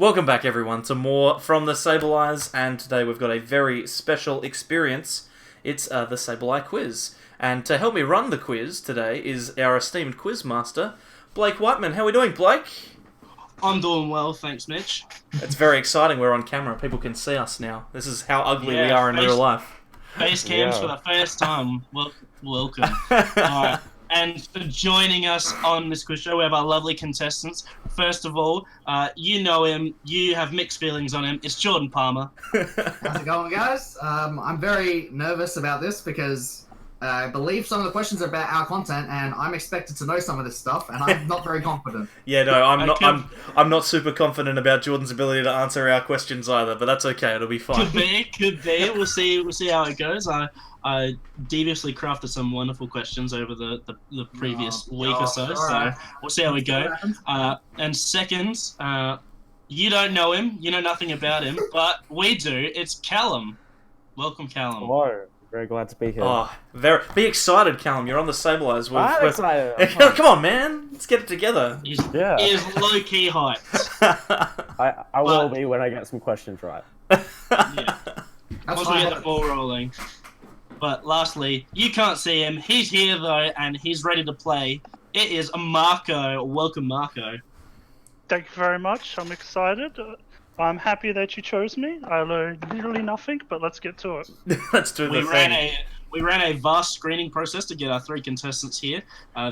Welcome back, everyone, to more from the SAbleyes, and today we've got a very special experience. It's the SAbleye quiz, and to help me run the quiz today is our esteemed quiz master, Blake Whiteman. How are we doing, Blake? I'm doing well, thanks, Mitch. It's very exciting. We're on camera. People can see us now. This is how ugly we are in real life. Face cams for the first time. Welcome. Alright. And for joining us on this quiz show, we have our lovely contestants. First of all, you know him. You have mixed feelings on him. It's Jordan Palmer. How's it going, guys? I'm very nervous about this because I believe some of the questions are about our content, and I'm expected to know some of this stuff, and I'm not very confident. Yeah, no, I'm not. I'm not super confident about Jordan's ability to answer our questions either, but that's okay. It'll be fine. Could be. We'll see how it goes. I deviously crafted some wonderful questions over the previous week or so, so we'll see how we go. And second, you don't know him, you know nothing about him, but we do. It's Callum. Welcome, Callum. Hello. Very glad to be here. Oh, be excited, Callum. You're on the SAbleyes. I'm excited. Come on, man. Let's get it together. He is low-key hyped. I will be when I get some questions right. Yeah. Once we get the ball rolling. But lastly, you can't see him. He's here, though, and he's ready to play. It is Marco. Welcome, Marco. Thank you very much. I'm excited. I'm happy that you chose me. I learned literally nothing, but let's get to it. Let's do the thing. We ran a vast screening process to get our three contestants here.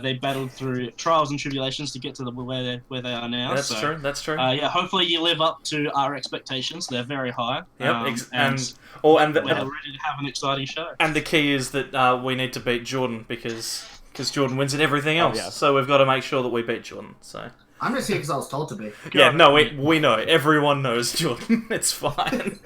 They battled through trials and tribulations to get to where they are now. That's true. That's true. Yeah, hopefully you live up to our expectations. They're very high. Yep. And we're ready to have an exciting show. And the key is that we need to beat Jordan because Jordan wins in everything else. Yeah. So we've got to make sure that we beat Jordan. So. I'm just here because I was told to be. Yeah, no, we know. Everyone knows Jordan. It's fine.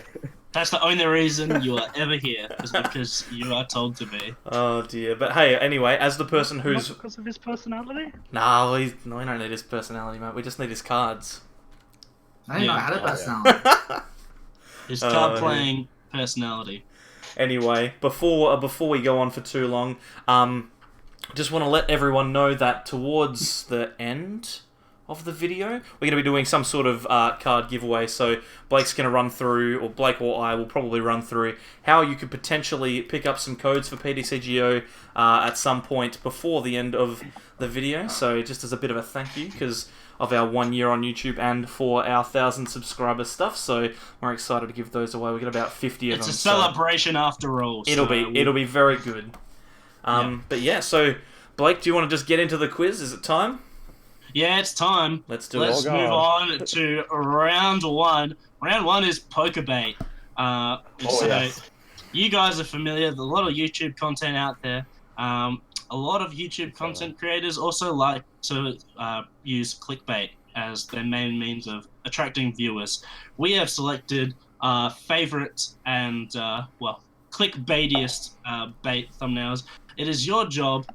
That's the only reason you are ever here, is because you are told to be. Oh dear. But hey, anyway, as the person who's... Not because of his personality? No, we don't need his personality, mate. We just need his cards. I didn't know I had a personality. His card-playing personality. Anyway, before we go on for too long, just want to let everyone know that towards the end of the video, we're going to be doing some sort of card giveaway, so Blake's going to run through, or Blake or I will probably run through, how you could potentially pick up some codes for PTCGO at some point before the end of the video, so just as a bit of a thank you, because of our 1 year on YouTube and for our 1,000 subscriber stuff, so we're excited to give those away. We got about 50 of them. It's a celebration after all. It'll be very good. But yeah, so Blake, do you want to just get into the quiz? Is it time? Yeah, it's time. Let's do it. Let's move on to round one. Round one is poker bait. You guys are familiar. There's a lot of YouTube content out there. A lot of YouTube content creators also like to use clickbait as their main means of attracting viewers. We have selected favorite and clickbaitiest bait thumbnails. It is your job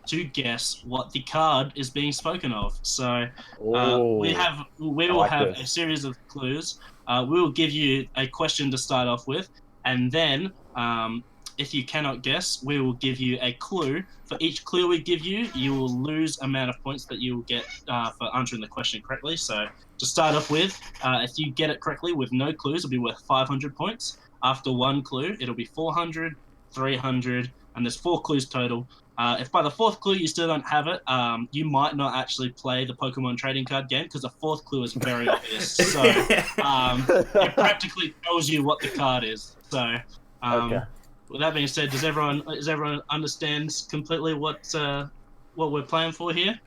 to guess what the card is being spoken of. So we will have a series of clues. We will give you a question to start off with, and then if you cannot guess, we will give you a clue. For each clue we give you, you will lose amount of points that you will get for answering the question correctly. So to start off with, if you get it correctly with no clues, it'll be worth 500 points. After one clue, it'll be 400, 300, and there's 4 clues total. If by the 4th clue you still don't have it, you might not actually play the Pokemon trading card game because the 4th clue is very obvious. So it practically tells you what the card is. So with that being said, does everyone understand completely what we're playing for here?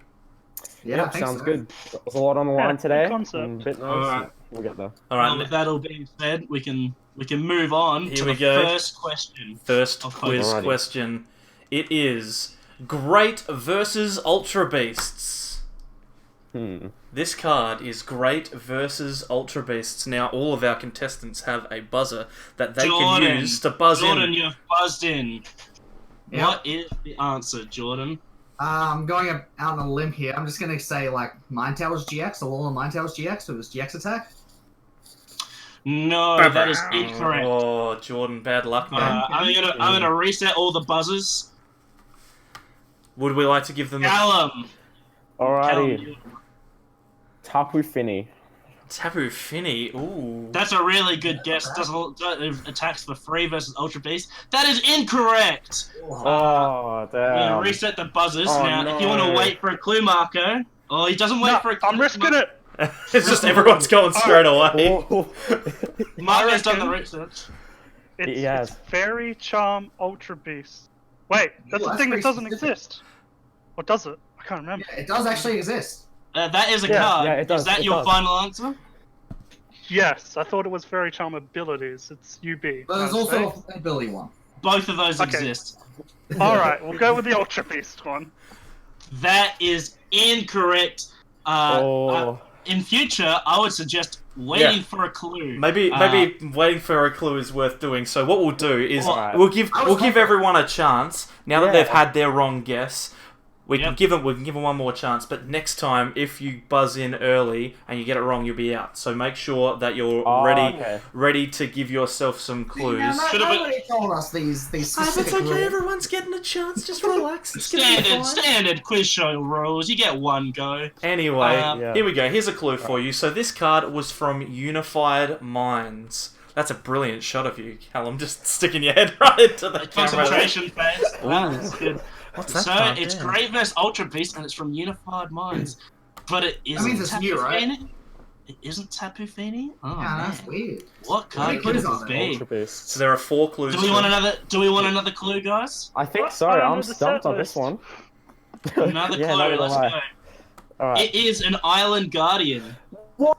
Yeah, I think sounds so. good. There's a lot on the line today. Concept. A bit nervous. Alright. We'll get there. All right. Well, with that all being said, we can move on Here to we the go. first question. First of quiz Alrighty. question. It is Great versus Ultra Beasts. This card is Great versus Ultra Beasts. Now, all of our contestants have a buzzer that they can use to buzz Jordan, in. you've buzzed in. Yep. What is the answer, Jordan? I'm going out on a limb here. I'm just going to say, like, Ninetales GX, or all of Ninetales GX, it was GX Attack. No, that is incorrect. Oh, Jordan, bad luck, man. I'm gonna reset all the buzzers. Would we like to give them the... Callum. Alrighty. Tapu Fini. Tapu Fini. Ooh. That's a really good guess. It attacks for free versus Ultra Beast. That is incorrect. Oh, We're gonna damn. reset the buzzers Oh, now. If you want to no. wait for a clue, Marco. Oh, he doesn't wait for a clue. I'm risking it. It's just everyone's going straight away. Oh. Marco's done the reckon- research. It's, Yes. it's Fairy Charm Ultra Beast. Wait, that's Ooh, a that's thing that pretty doesn't specific. exist. Or does it? I can't remember. Yeah, it does actually exist. That is a Yeah, card. yeah, it does, Is that it your does. final answer? Yes, I thought it was Fairy Charm abilities. It's UB. But there's also an ability one. Both of those Okay. exist. Alright, we'll go with the Ultra Beast one. That is incorrect. Oh. In future, I would suggest waiting for a clue. Maybe waiting for a clue is worth doing. So what we'll do is Alright. we'll give everyone a chance now that Yeah. they've had their wrong guess. We can Yep. give them one more chance, but next time if you buzz in early and you get it wrong, you'll be out. So make sure that you're Okay. ready to give yourself some clues. Should've been- Nobody told us these specific It's okay, rules. everyone's getting a chance. Just relax. It's gonna be fine. Standard quiz show rules. You get one go. Anyway, Yeah. here we go. Here's a clue for you. So this card was from Unified Minds. That's a brilliant shot of you, Callum. Just sticking your head right into the camera. Concentration phase. Wow, that's good. What's that So card it's there? Great vs Ultra Beast, and it's from Unified Minds. But it isn't means it's new, right? Tapu Fini? It isn't Tapu Fini? Oh Yeah, man. that's weird. What How many card could clues it are there? be? Ultra Beast. So there are 4 clues. Do we want another clue, guys? I think What's so. under I'm the stumped set on this list? one. Another Yeah, clue, not gonna let's lie. go. Alright. It is an Island Guardian. What?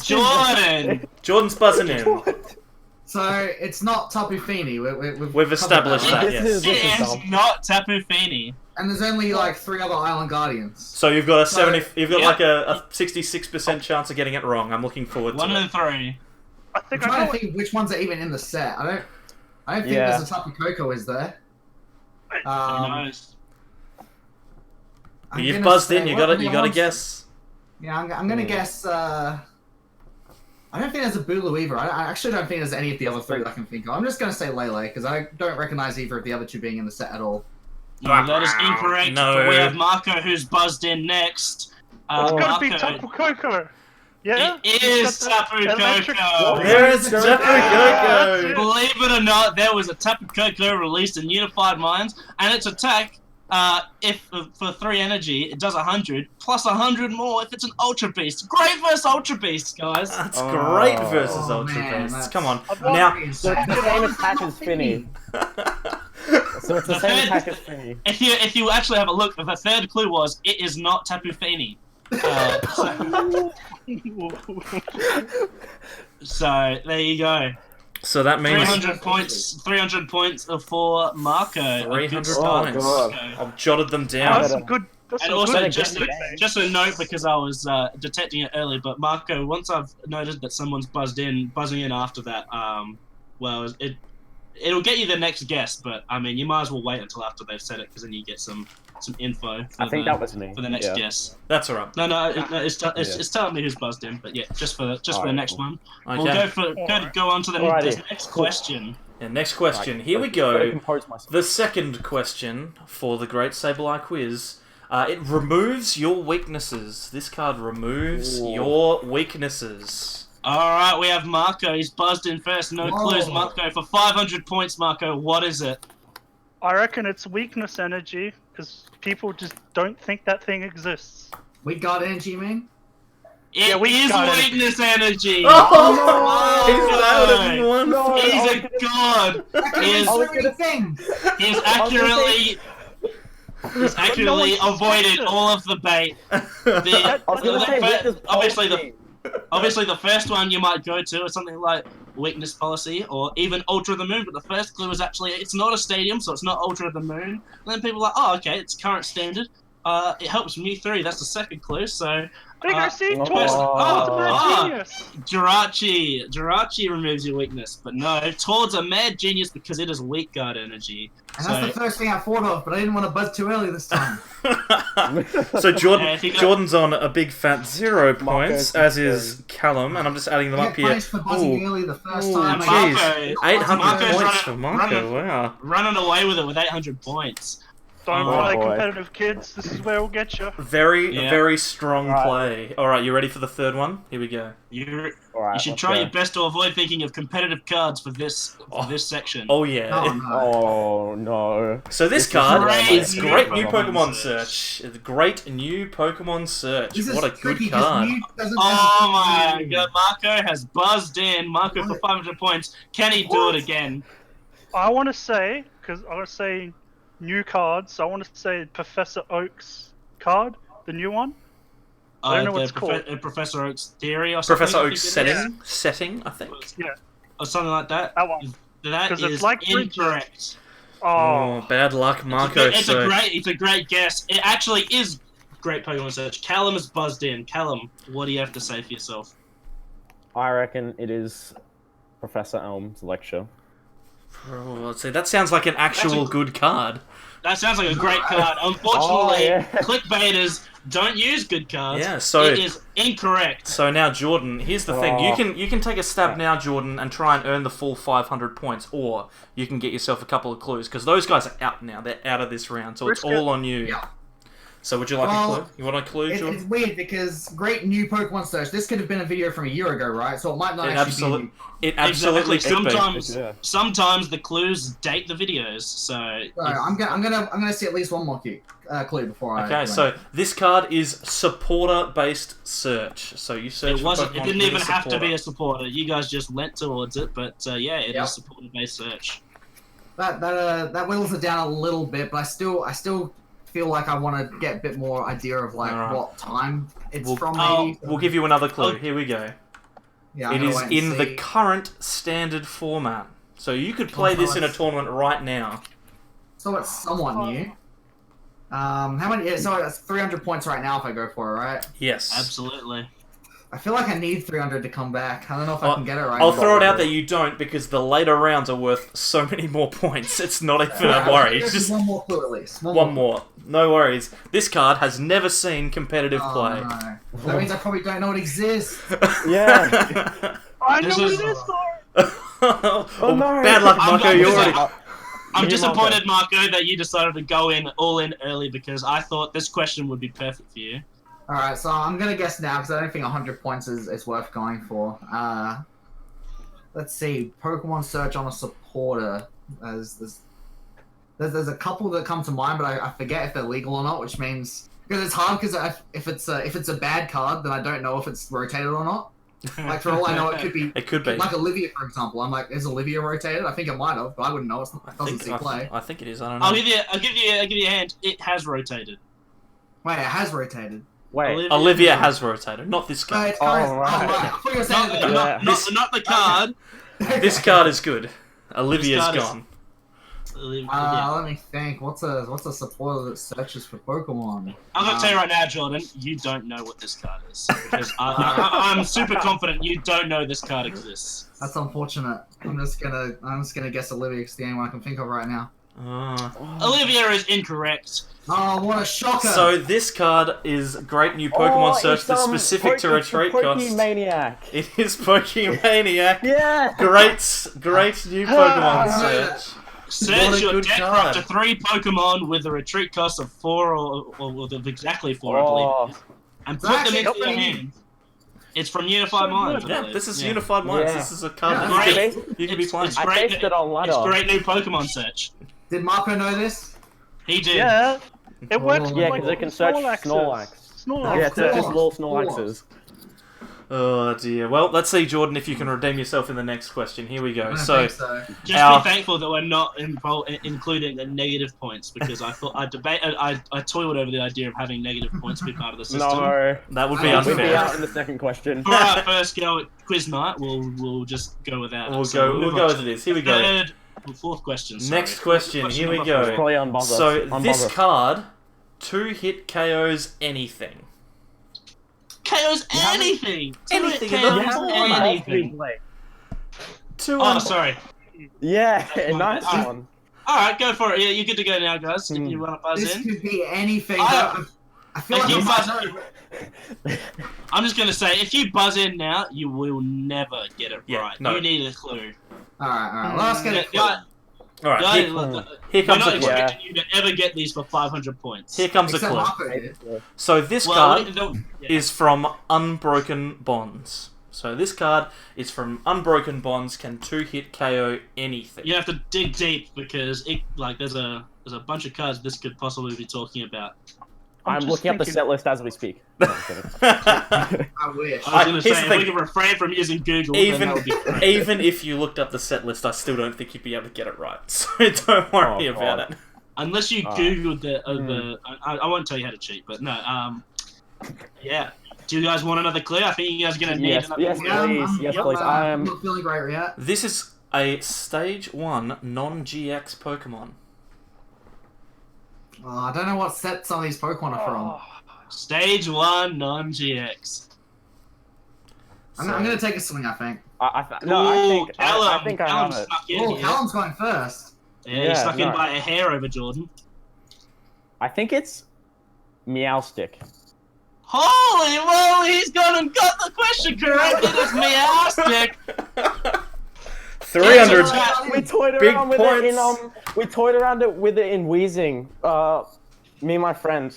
Jordan! Jordan's buzzing in. So it's not Tapu Fini. We've We've established covered that, This yes. is- It is dumb. not Tapu Fini. And there's only like 3 other Island Guardians. So you've got a 70. You've got Yeah. like a 66% chance of getting it wrong. I'm looking forward to One it. and three. I I'm think I trying know to what... think which ones are even in the set. I don't think Yeah. there's a Tapu Koko is there. Who knows? I'm You've gonna buzzed say- in. You what got are to the You got to ones- guess. Yeah, I'm gonna guess. I don't think there's a Bulu either. I actually don't think there's any of the other 3 that I can think of. I'm just gonna say Lele because I don't recognize either of the other 2 being in the set at all. No, that is incorrect. No. But we have Marco who's buzzed in next. It's Oh. gotta be Marco, Tapu Koko. Yeah? it is It's got Tapu the electric- Koko. There's Yeah. Tapu Koko. Believe it or not, there was a Tapu Koko released in Unified Minds, and its attack, if for 3 energy, it does 100 plus 100 more if it's an Ultra Beast. Great versus Ultra Beast, guys. That's Oh. great versus Oh, Ultra man, Beasts. that's- Come on. I've won. Now, So it's the same attack as Finny. So it's the same attack as Finny. If you actually have a look, the third clue was it is not Tapu Fini. So there you go. so that means 300 points. 300 points for Marco. A good 300 start, points. Marco. I've jotted them Oh, down. that's some good... That's And some also, good just things. a note because I was detecting it early, but Marco, once I've noticed that someone's buzzing in after that, well, it'll get you the next guess, but I mean, you might as well wait until after they've said it because then you get some info. For I think that was me. for the next Yeah. guess. That's all right. No, it's telling me who's buzzed in, but yeah, just for the Alright, next cool. one. Okay. We'll go on to the Alrighty. next question. Yeah, next question. Right, Here we gotta go. compose myself. The second question for the Great SAbleye quiz. It removes your weaknesses. This card removes Ooh. your weaknesses. All right, we have Marco. He's buzzed in first. No Whoa. clues, Marco. For 500 points, Marco. What is it? I reckon it's weakness energy, because people just don't think that thing exists. We got energy, you mean? It Yeah, we is got it. weakness energy. Oh, no. he's out of one. No. He's a god. He is, That's so many things. he's accurately avoided all of the bait. The, I was gonna say, the- weakness obviously policy. Obviously, the first one you might go to is something like weakness policy or even Ultra of the Moon, but the first clue is actually it's not a stadium, so it's not Ultra of the Moon. And then people are like, oh, okay, it's current standard. It helps me through. That's the second clue. So Bigger seed oh. twist! Oh, That's mad oh. genius! Jirachi removes your weakness, but no, Toad's a mad genius because it is weak guard energy. And that's the first thing I thought of, but I didn't want to buzz too early this time. So Jordan, Yeah, if you got- Jordan's on a big fat 0 points, Marco's as is Callum, and I'm just adding them You up get here. punished for buzzing Ooh. early the first Ooh, time. Marco- jeez. 800 Marco's points running- for Marco, running- wow. running away with it with 800 points. Don't Oh, play boy. competitive, kids. This is where we'll get you. Very strong Right. play. All right, you ready for the third one? Here we go. You Alright, should let's try go. your best to avoid thinking of competitive cards for this section. Oh yeah. Oh, no. Oh no. So this This is card great is new Great New Pokemon Pokemon Search. Search. It's Great New Pokemon Search. This is What a good tricky 'cause card. Mew doesn't Oh my necessarily- god, Marco has buzzed in. Marco for 500 points. Can he do it again? I want to say, because I want to say new cards, so I want to say Professor Oak's card, the new one. I don't know what it's called. Professor Oak's theory or something. Professor I think Oak's it is. setting, I think. Or something like that. That one. That 'Cause is it's like incorrect. Oh, Oh, bad luck, Marco. It's So a great guess. It actually is great Pokemon Search. Callum has buzzed in. Callum, what do you have to say for yourself? I reckon it is Professor Elm's lecture. oh, let's see. That sounds like an actual good card. That sounds like a great card. Unfortunately, yeah. clickbaiters don't use good cards. Yeah, so- it is incorrect. So now, Jordan, here's the thing. Oh. You can take a stab now, Jordan, and try and earn the full 500 points, or you can get yourself a couple of clues, because those guys are out now. They're out of this round, so it's Risk it. all on you. Yeah. So would you like a Well, clue? You want a clue, It's Jordan? weird because Great New Pokemon Search. This could have been a video from a year ago, right? So it might not It actually absolutely, be. it absolutely Exactly. could be. Sometimes, Yeah. sometimes the clues date the videos. So So I'm gonna see at least one more clue before I. Okay, so this card is supporter-based search. So you search it for wasn't. Pokemon It didn't with even a have to be supporter. a supporter. You guys just went towards it, but yeah, it is Yep. supporter-based search. That whittles it down a little bit, but I still feel like I want to get a bit more idea of like Alright. what time it's We'll- from. Oh, Maybe. We'll give you another clue. Oh. Here we go. Yeah, I'm It gonna is wait and in the see. current standard format. So you could play this in a tournament right now. So it's somewhat new. How many? Yeah, so it's 300 points right now if I go for it, right? Yes. Absolutely. I feel like I need 300 to come back. I don't know if I can get it right. I'll now. throw it out that you don't, because the later rounds are worth so many more points. It's not even a worry. It's just one more clue at least. one more. No worries. This card has never seen competitive Oh, play. no. That means I probably don't know it exists. Yeah. I know This what is- it is, though. Oh, no. bad luck, I'm Marco. You not- already. I'm You, disappointed, Marco, that you decided to go in all in early because I thought this question would be perfect for you. Alright, so I'm gonna guess now because I don't think 100 points is worth going for. Let's see. Pokemon Search on a supporter. There's a couple that come to mind, but I forget if they're legal or not, which means. Because it's hard, because if it's a bad card, then I don't know if it's rotated or not. Like, for all I know, it could be. It could be. Like Olivia, for example. I'm like, is Olivia rotated? I think it might have, but I wouldn't know. It doesn't see play. I think it is. I don't know. I'll give you a hint. It has rotated. Wait, it has rotated. Wait. Olivia has rotated, not this No, card. it's current. Oh, right. I thought you were saying Not, that the not, This- not the card. This card is good. Olivia's card is- gone. Yeah. Let me think. What's a supporter that searches for Pokemon? I'm gonna tell you right now, Jordan. You don't know what this card is because I'm super confident you don't know this card exists. That's unfortunate. I'm just gonna guess Olivia. It's the only one I can think of right now. Olivia is incorrect. Oh, what a shocker! So this card is Great New Pokemon Search it's, that's specific to retreat cost. Pokemaniac. It is Pokemaniac. Yeah. Great new Pokemon Search. What Search a your good deck for card. up to 3 Pokemon with a retreat cost of 4 or with exactly 4, I believe, and put them actually into your helping me. hand. It's from Unified Minds. I Yeah, believe. this is Yeah. Unified Minds. Yeah. This is a card Yeah, that great. you could be playing. It's I great. tasted it on ladder. It's great new Pokemon Search. Did Marco know this? He did. Yeah, it works. Oh. with, Yeah, like, because it can search Snorlaxes. Snorlax. Yeah, it's just course, little of course. Snorlaxes. Oh dear. Well, let's see, Jordan, if you can redeem yourself in the next question. Here we I go. don't So, think so. Just Our- be thankful that we're not including the negative points because I thought I toyed over the idea of having negative points be part of the system. No. that would be I would We'd be unfair. out in the second question. For our first go at quiz night, we'll just go with that. We'll move go on as it is. Here we go. Third, fourth question. Sorry. Next question. Here we number go. four. Probably unbuzzer. So this Unbuzzer. card, 2-hit KOs anything. KOs anything. Anything in KOs the Yeah, format. anything. Two. Sorry. Yeah, nice Alright. one. All right, go for it. Yeah, you're good to go now, guys. If you want to buzz This in, could be anything. I- I feel if like you I buzz, might know. I'm just gonna say, if you buzz in now, you will never get it Yeah, right. no. You need a clue. All right. Well, let's get it. Yeah, All right, Guys, here, look, here we're comes not a clue. expecting you to ever get these for 500 points. Here comes a Except clue. Marco did. So this Well, card yeah. is from Unbroken Bonds. So this card is from Unbroken Bonds. Can 2-hit KO anything? You have to dig deep because there's a bunch of cards this could possibly be talking about. I'm just looking up the thinking- set list as we speak. No, I'm kidding. I wish. I was going to here's say, the if we thing. can refrain from using Google, Even then that would be great. even if you looked up the set list, I still don't think you'd be able to get it right. So don't worry Oh, about God. it. Unless you Googled the I won't tell you how to cheat, but no, yeah. Do you guys want another clue? I think you guys are going to need Yes, another yes, clue. please. Yes, please. I'm not feeling great yet. This is a Stage 1 non-GX Pokemon. I don't know what set some of these Pokemon are from. Oh, Stage 1 non-GX. I'm going to take a swing, I think. I think Callum, I think I Callum have it. snuck in Oh, here. Callum's going first. Yeah, Yeah, he snuck in no. by a hair over Jordan. I think it's Meowstick. Holy moly, he's gone and got the question correct. It is Meowstick. 300. We toyed Big around with it in points. we toyed around with it in Wheezing. Me and my friend.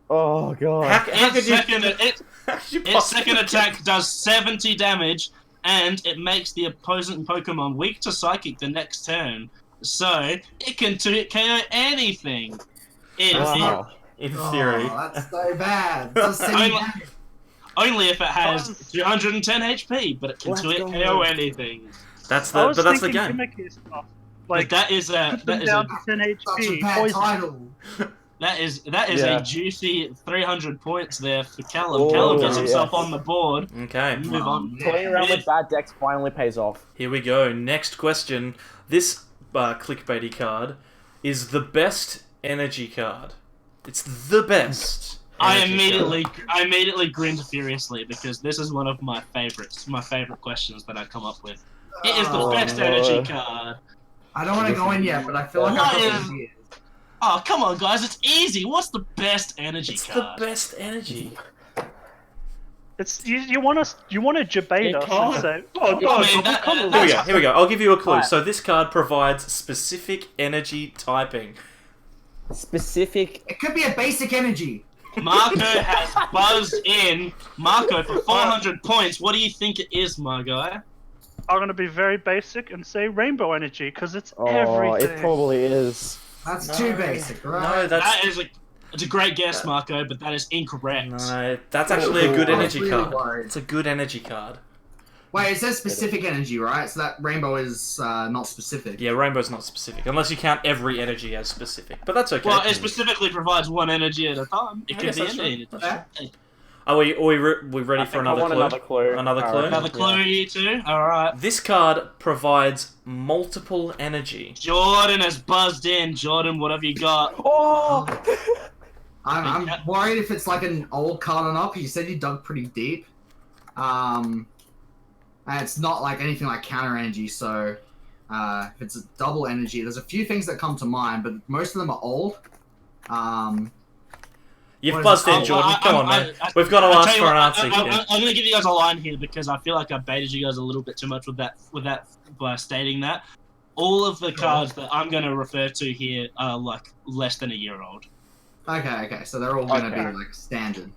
Oh god. How could Its you? second, how could you its possibly second get- attack does 70 damage, and it makes the opposing Pokemon weak to Psychic the next turn. So, it can KO anything. Wow. In theory. Oh, that's so bad. That's so silly. Only if it has 210 HP, but it can Let's go. KO anything. That's I the was but that's the thinking game. gimmicky stuff. Like Like, that is a put them down to 10 Such a HP, bad poison. title. that is Yeah. a juicy 300 points there for Callum. Oh, Callum gets himself yes. on the board. Okay, Move on. Toying around with bad decks finally pays off. here we go. Next question. This clickbaity card is the best energy card. It's the best. I energy card. immediately grinned furiously because this is one of my favorites. My favorite questions that I come up with. It is the Oh, best no. energy card. I don't want to go in yet, but I feel like I've got some ideas. Oh, come on, guys, it's easy. What's the best energy It's the card? best energy. It's you want to debate You us can't. and say, oh I god, mean, that- come on. Here we go. Here we go. I'll give you a clue. Right. So this card provides specific energy typing. Specific. It could be a basic energy. Marco has buzzed in. Marco, for 400 points, what do you think it is, my guy? I'm gonna be very basic and say rainbow energy because it's Oh, everything. it probably is. That's No. too basic, right? No, that's It's a great guess, Marco, but that is incorrect. no. That's actually a good I was energy really card. worried. It's a good energy card. Wait, it says specific energy, right? So that rainbow is not specific. Yeah, rainbow's not specific unless you count every energy as specific. But that's okay. Well, it specifically provides one energy at a time. It I could guess be that's any true. energy. Are we ready I for think another I want clue? another clue. Another All clue? right. Another clue, you two? Alright. This card provides multiple energy. Jordan has buzzed in. Jordan, what have you got? Oh! I'm worried if it's like an old card or not, because you said you dug pretty deep. And it's not like anything like counter energy, so if it's a double energy, there's a few things that come to mind, but most of them are old. You've What is buzzed it? in, Jordan. Come on, man. We've got to I'll ask tell you for an what, answer here. I'm going to give you guys a line here because I feel like I baited you guys a little bit too much with that by stating that. All of the cards that I'm going to refer to here are like less than a year old. Okay, so they're all gonna Okay. be like standard.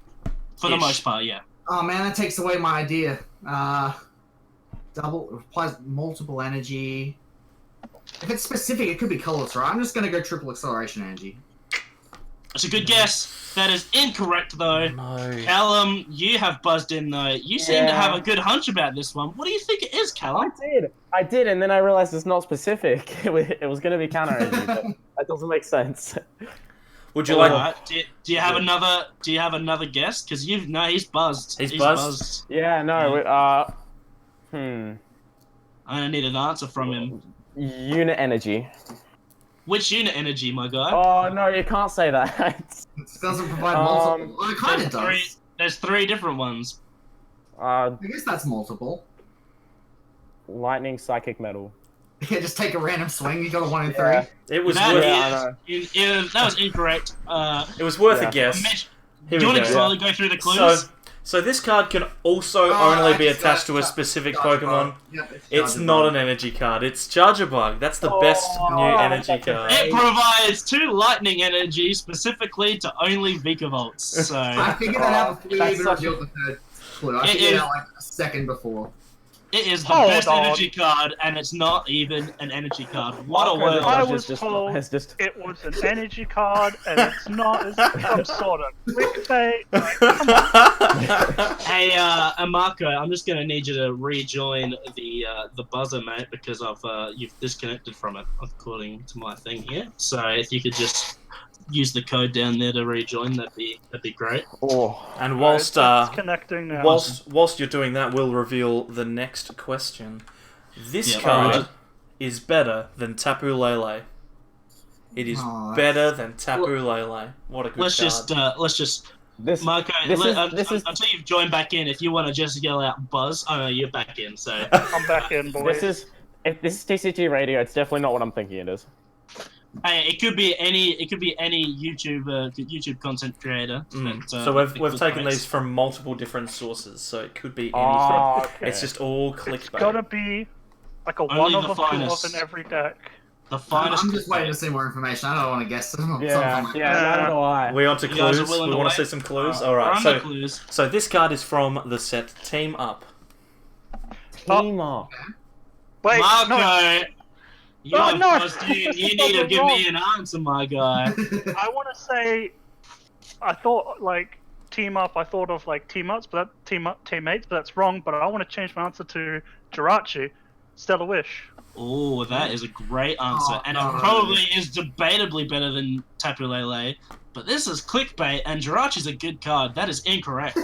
For the Ish. most part, yeah. Oh man, that takes away my idea. Double applies multiple energy. If it's specific, it could be colorless, right? I'm just gonna go triple acceleration energy. It's a good guess. That is incorrect, though. No. Callum, you have buzzed in, though. You seem to Yeah. have a good hunch about this one. What do you think it is, Callum? I did, and then I realized it's not specific. It was going to be counter energy, but that doesn't make sense. Would you like? Alright, do you have another? Do you have another guess? Because he's buzzed. He's buzzed? Yeah, no, I'm gonna need an answer from him. unit energy. Which unit energy, my guy? Oh no, you can't say that. It doesn't provide multiple. Well, it kind of There's does. There's three different ones. I guess that's multiple. Lightning, psychic, metal. Yeah, just take a random swing. You got a 1 in 3. Yeah. It was That worth. Yeah, I that was incorrect. It was worth Yeah. a guess. Mitch, Here do you we want to go. slowly go through the clues? So So this card can also only be attached to a specific Pokemon. Yep, It's Charger not Bug. an energy card. It's Charger Bug. That's the best new energy card. It provides 2 lightning energy specifically to only Vikavolt. So I figured that out before you That's even such revealed the third clue. I It figured it is- out like a second before. it is the Hold best on. energy card, and it's not even an energy card. What a Marco world! I Judge was is told has just it was an energy card, and it's not. It's some sort of clickbait. Come on. Hey, Marco, I'm just gonna need you to rejoin the buzzer, mate, because you've disconnected from it according to my thing here. So if you could just use the code down there to rejoin, that'd be great. And whilst It's connecting now. whilst you're doing that, we'll reveal the next question. This Yeah, card alright. is better than Tapu Lele. It is Aw. better than Tapu Lele. What a good Let's card. just this. Marco, This is until you've joined back in, if you want to just yell out buzz, oh no, you're back in. So I'm back in, boys. If this is TCG radio, it's definitely not what I'm thinking it is. hey, it could be any YouTube content creator. That, So we've because taken it's- these from multiple different sources, so it could be anything. Oh, okay. It's just all It's clickbait. gotta be like a Only one of the a two of finest. in every deck. the finest. I'm just waiting to see more information. I don't want to guess. Yeah, neither do I. We on to You guys are clues. willing We to want to wait? see some clues. We're All right. on the So clues. this card is from the set Team Up. Team up. Wait, Marco, no, you're no. buzzed in. You need to give me an answer, my guy. I want to say, I thought like team up. I thought of like team ups, but that teammates, but that's wrong. But I want to change my answer to Jirachi, Stellar Wish. Oh, that is a great answer, Oh, and no. it probably is debatably better than Tapu Lele. But this is clickbait, and Jirachi's a good card. That is incorrect.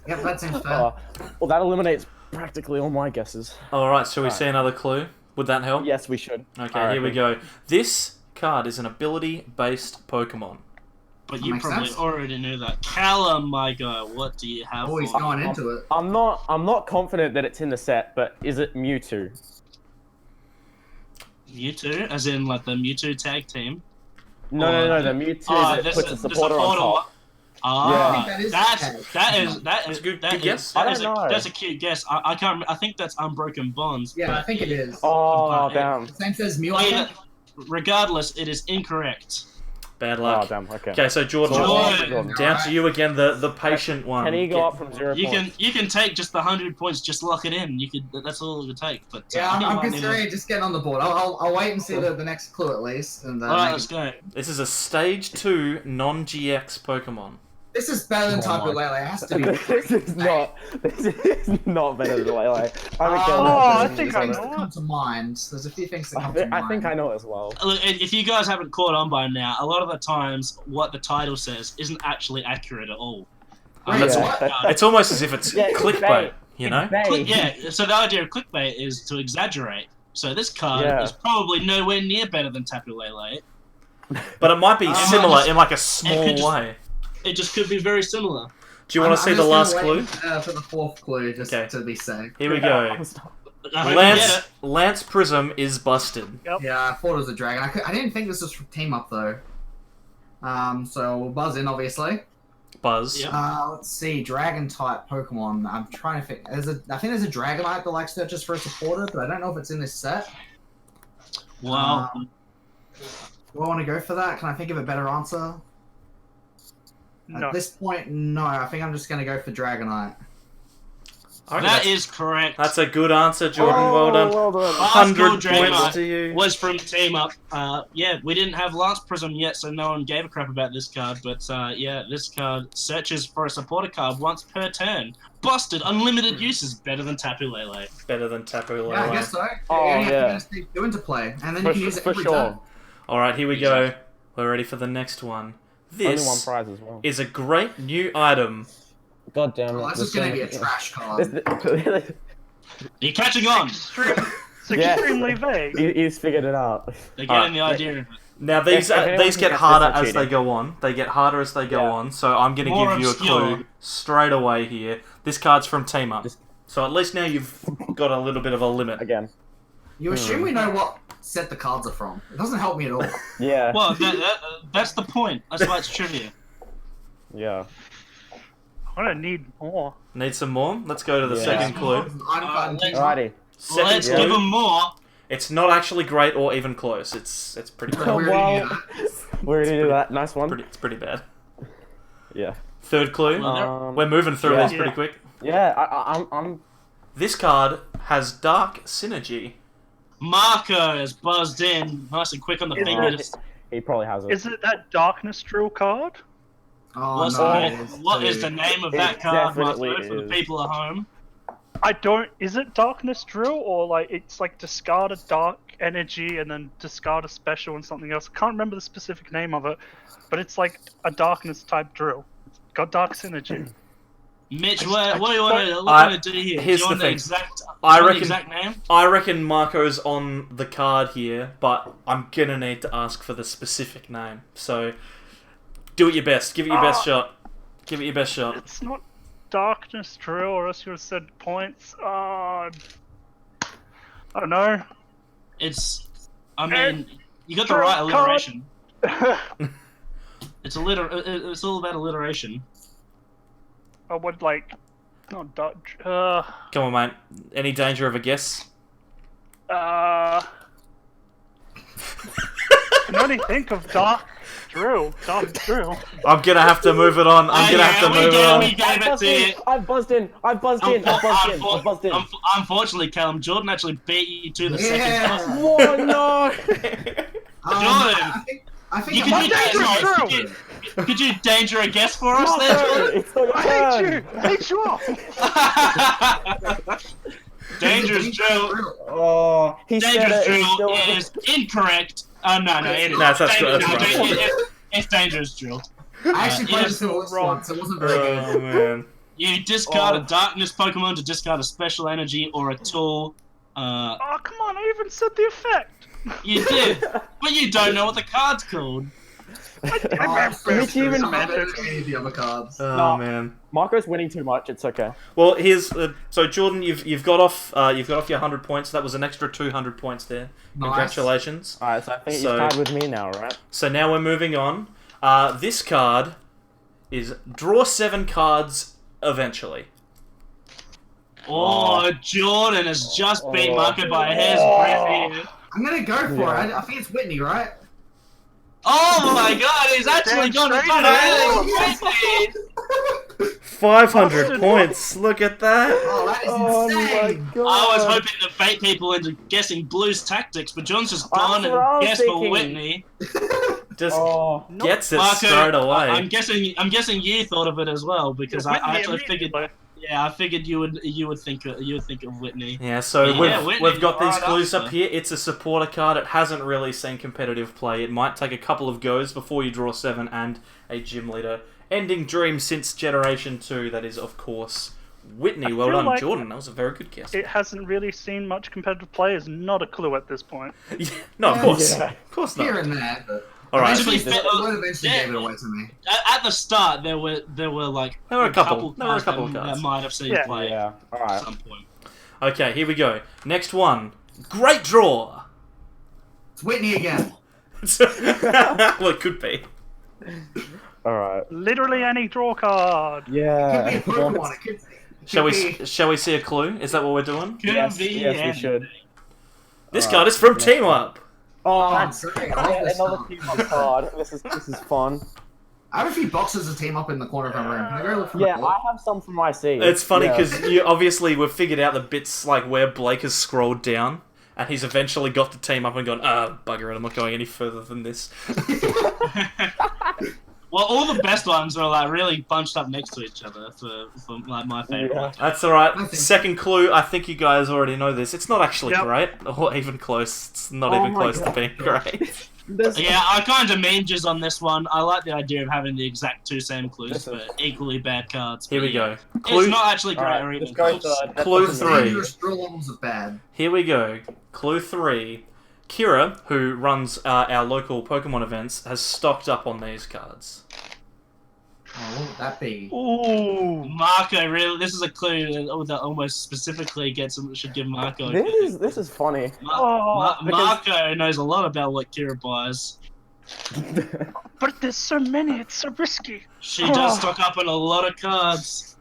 Yep, that seems fair. Oh, well, that eliminates practically all my guesses. All right. Shall we Alright. see another clue? Would that help? Yes, we should. Okay. I Here we reckon. go. This card is an ability-based Pokemon. But you Makes probably sense. already knew that. Callum, my guy, what do you have? Oh, he's for going into it. I'm not confident that it's in the set, but is it Mewtwo? Mewtwo, as in like the Mewtwo tag team? No, the Mewtwo that this puts a is the supporter on top. Ah, I think that that is is that is a good that is guess. I that is don't know. that's a cute guess. I can't. I think that's Unbroken Bonds. Yeah, but I think it is. Oh, But- damn. Same says Mew, I either- think. regardless, it is incorrect. Bad Oh, luck. damn. Okay. Okay. So Jordan, Jordan. down to you again. The patient one. Can he go up from 0 You points? can take just the 100 points, just lock it in. You could. That's all it would take. But Yeah, you I'm might need considering just getting on the board. I'll wait and see the next clue at least. And All right, maybe- let's go. This is a Stage 2 non-GX Pokemon. This is better than Oh Tapu my- Lele. It has to be. this is not better than Lele. I I There's think I things know that come to mind. There's a few things that I, come thi- to mind. I think I know it as well. Look, if you guys haven't caught on by now, a lot of the times what the title says isn't actually accurate at all. Wait, That's what? what- It's almost as if it's Yeah, clickbait. bait. You know. Yeah, so the idea of clickbait is to exaggerate. So this card Yeah. is probably nowhere near better than Tapu Lele. But it might be similar in like a small just- way. It just could be very similar. Do you want to see I'm the just last gonna clue? wait, for the fourth clue, just Okay. to be safe. Here we go. I hope you get Lance Prism is busted. Yeah, I thought it was a dragon. I didn't think this was from Team Up though. So we'll buzz in, obviously. Buzz. Yep. Let's see, dragon type Pokemon. I'm trying to think. I think there's a Dragonite that likes searches for a supporter, but I don't know if it's in this set. it. Wow. Do I want to go for that? Can I think of a better answer? No. At this point, no. I think I'm just going to go for Dragonite. I reckon That is correct. that's a good answer, Jordan. Well done. Well done. Last school 100 Dragonite points to you. was from Team Up. Yeah, we didn't have Last Prism yet, so no one gave a crap about this card. But yeah, this card searches for a supporter card once per turn. Busted, unlimited use is better than Tapu Lele. Better than Tapu Lele. Yeah, I guess so. Oh, you only yeah. have to go into play, and then For, you can use it for every sure. turn. All right, here we go. We're ready for the next one. Only one This prize as well. is a great new item. God damn it. Well, that's just going to be a trash card. You're catching on. It's Yeah. extremely vague. He's figured it out. They're getting the idea of it. Now these If anyone these can get guess harder this, they're as they cheating. go on. They get harder as they go Yeah. on. So I'm going to More give you a obscure. clue straight away here. This card's from Team Up. Just- So at least now you've got a little bit of a limit. Again. You assume we know what set the cards are from. It doesn't help me at all. Yeah. Well, that's the point. That's why it's trivia. Yeah. I'm gonna need more. Need some more? Let's go to the Yeah. second clue. Alrighty. Second Let's clue. give them more. It's not actually great or even close. It's pretty bad. Oh, We're well, eating we already did that. Nice one. It's pretty bad. Yeah. Third clue. We're moving through yeah. these pretty quick. Yeah, I'm. This card has Dark Synergy. Marco has buzzed in nice and quick on the Is fingers. He probably has it. Is it that Darkness Drill card? Oh, What's no. what is the name of It that card, definitely Marco, for the is. people at home? I don't. Is it Darkness Drill or like it's like discard a dark energy and then discard a special and something else? I can't remember the specific name of it, but it's like a darkness type drill. It's got dark synergy. Mitch, what do you want to do here? Here's do you want the thing. Exact, I the reckon- exact name? I reckon Marco's on the card here, but I'm gonna need to ask for the specific name. So, do it your best. Give it your best shot. Give it your best shot. It's not Darkness Drill, or else you would have said points. I don't know. It's, I mean, you got the Drill right card. alliteration. It's all about alliteration. I would like. Not dark. Come on, mate. Any danger of a guess? I can only think of Dark Drill. Dark Drill. I'm gonna have to move it on. I'm gonna have to move it on. We gave it to you. I've buzzed in. I've buzzed in. Unfortunately, Callum, Jordan actually beat you to the second Yeah. person. Whoa, no! I think You it might could, be could you danger a guess for us there, Jordan? It's not your I hate you. turn. I hate you all. Dangerous drill. Oh, he said Dangerous it. and he drill still- is incorrect. Oh no, it is. No, that's right. It's dangerous drill. I actually played Yes. this once. It wasn't very good. Oh man. You discard a darkness Pokemon to discard a special energy or a tool. Oh come on! I even said the effect. You did, but you don't know what the card's called. Which even matter to any of the other cards. Oh No. man. Marco's winning too much. It's okay. Well, here's so Jordan, you've got off your 100 points. That was an extra 200 points there. Nice. Congratulations. All right, so I think So- you're tied with me now, right? So now we're moving on. This card is draw 7 cards eventually. Oh, Jordan has just beat Oh. Marco by a hair's breadth here. I'm gonna go for Yeah. it. I think it's Whitney, right? Oh my God, he's actually Damn gone straight to 500 Busted. points. Look at that. Oh, that is Oh my insane. god! I was hoping to bait people into guessing Blue's tactics, but John's just gone That's what I and was guessed for thinking. Whitney. Just Oh, gets it Marco, straight away. I'm guessing you thought of it as well because I actually figured. Immediately. Yeah, I figured you would think of Whitney. Yeah, so Yeah, we've Whitney, got these right clues answer. up here. It's a supporter card. It hasn't really seen competitive play. It might take a couple of goes before you draw 7 and a gym leader. Ending dream since Generation 2. That is, of course, Whitney. Well feel done, like Jordan. That was a very good guess. It hasn't really seen much competitive play. Is not a clue at this point. No, of course. Yeah. Of course Here not. and there, but All right. To be eventually, fair, it would eventually yeah. gave it away to me. At the start, there were like There were a couple. There were a cards couple of that cards. might have seen Yeah. play yeah. All at right. some point. Okay, here we go. Next one. Great draw. It's Whitney again. Well, it could be. All right. Literally any draw card. Yeah. Could be a Pokemon. It could Shall be. we see a clue? Is that what we're doing? Could Yes, be yes, we anything. should. This All card right. is from Next Team one. Up. Oh, Oh, I'm sorry. I love yeah, this another stuff. team up card. This is fun. I have a few boxes of Team Up in the corner of my room. Can I go look for Yeah, them? I have some from IC. It's funny Yeah. because you obviously we've figured out the bits like where Blake has scrolled down, and he's eventually got to Team Up and gone, bugger it, I'm not going any further than this. Well, all the best ones are like really bunched up next to each other for like my favorite. Yeah. one. That's alright. I think- Second clue, I think you guys already know this. It's not actually Yep. great, or even close. It's not Oh even my close to God. being great. There's- Yeah, I kind of memes on this one. I like the idea of having the exact two same clues This is- for equally bad cards. Here but we yeah. go. Clue, It's not actually great or Alright, even let's go close. third. That's Clue what it is. 3. Dangerous drill ones are bad. Here we go. Clue 3. Kira, who runs our local Pokemon events, has stocked up on these cards. Oh, what would that be? Ooh. Marco, really, this is a clue that almost specifically should give Marco. This is funny. Oh, Marco knows a lot about what Kira buys. But there's so many, it's so risky. She does stock up on a lot of cards.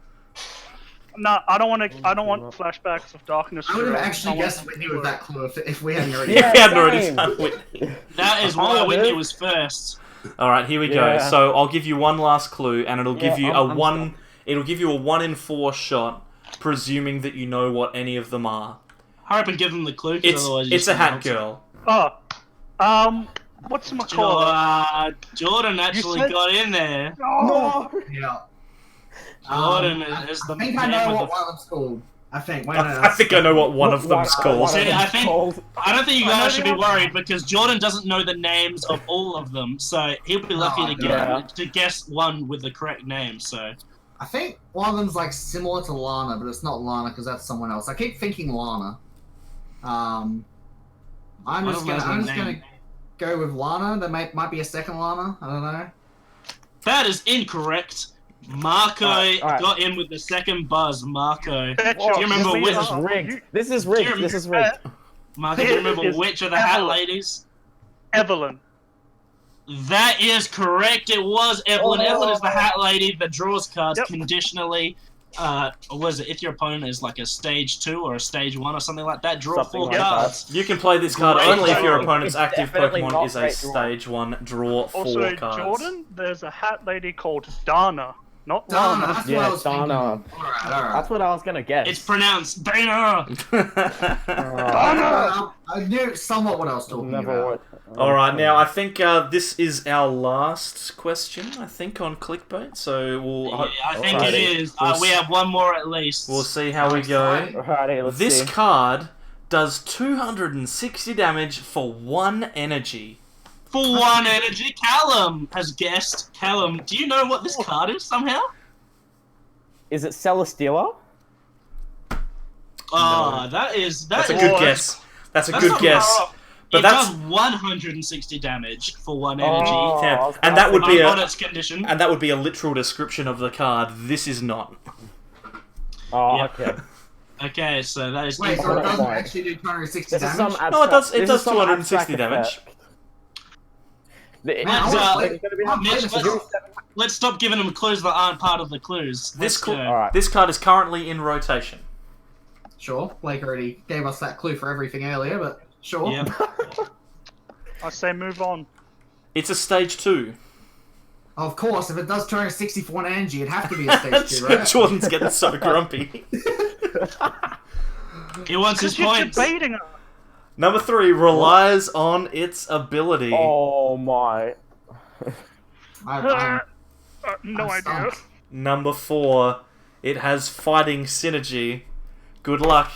No, I don't want to. I don't want flashbacks of Darkness. I would have Drill. actually I want guessed Whitney with that clue if we hadn't already. Yeah, we hadn't already same. done Whitney. That is why Whitney was first. All right, here we go. Yeah. So I'll give you one last clue, and it'll give you I'm a one. It'll give you a 1 in 4 shot, presuming that you know what any of them are. Hurry up and give them the clue. 'Cause otherwise It's you a hat just girl. Oh, what's my call? Jordan actually said- got in there. No. Yeah. Jordan is the I think I man know with what the. one of them's called. I think. Wait, no, I think I know what one of them's called. See, I think- Called. I don't think you I know guys should be the worried because Jordan doesn't know the names of all of them, so he'll be lucky to yeah. guess one with the correct name. So I think one of them's like similar to Lana, but it's not Lana because that's someone else. I keep thinking Lana. I'm One just of them has gonna a name. go with Lana. There might be a second Lana. I don't know. that is incorrect. Marco Alright. got in with the second buzz. Marco, Bet Whoa, Do you remember this which- is rigged. This is Do you rigged. This is rigged. Marco, do you remember Is which of the hat Evelyn. ladies? Evelyn. That is correct. It was Evelyn. Oh. Evelyn is the hat lady that draws cards Yep. conditionally. Or was it if your opponent is like a stage 2 or a stage 1 or something like that? Draw Something 4 like cards. You can play this card Great only if your draw. opponent's It's active definitely Pokemon not is a great draw. stage 1. Draw 4 Also, cards. Jordan, there's a hat lady called Dana, not Dana. Lana. That's what I Yeah, was Dana. thinking. Alright. That's what I was gonna guess. It's pronounced Dana. I knew somewhat what I was talking Never about. would. Alright, now I think this is our last question, I think, on clickbait. So we'll Yeah, I think Alrighty. it is. We'll We have one more at least. we'll see how we go. Alrighty, let's This see. card does 260 damage for 1 energy. For 1 energy, Callum has guessed. Callum, do you know what this card is somehow? Is it Celesteela? Oh, that's That's a is- good guess. That's a that's good not guess. far off. But it that's does 160 damage for 1 energy. Oh, yeah, I was and that would gonna be on a its condition. and that would be a literal description of the card. This is not. Oh, Yeah. okay. Okay, so that is Wait, so it Alright. doesn't actually do 260 This is damage? some abstract, No, it does- it this does is some 260 abstract damage. effect. The- Man, I Let's, wanna uh, play- it's gonna be I wanna play Mitch, this let's- game. Let's stop giving them clues that aren't part of the clues. This Let's go. Alright. This card is currently in rotation. Sure, Blake already gave us that clue for everything earlier, but sure. Yep. I say move on. It's a stage 2. Of course, if it does 264 energy, it'd have to be a stage 2, right? Jordan's getting so grumpy. He wants his Because you're points. debating her. Number 3 relies on its ability. Oh my. I'm No idea. stumped. Number 4, it has fighting synergy. Good luck.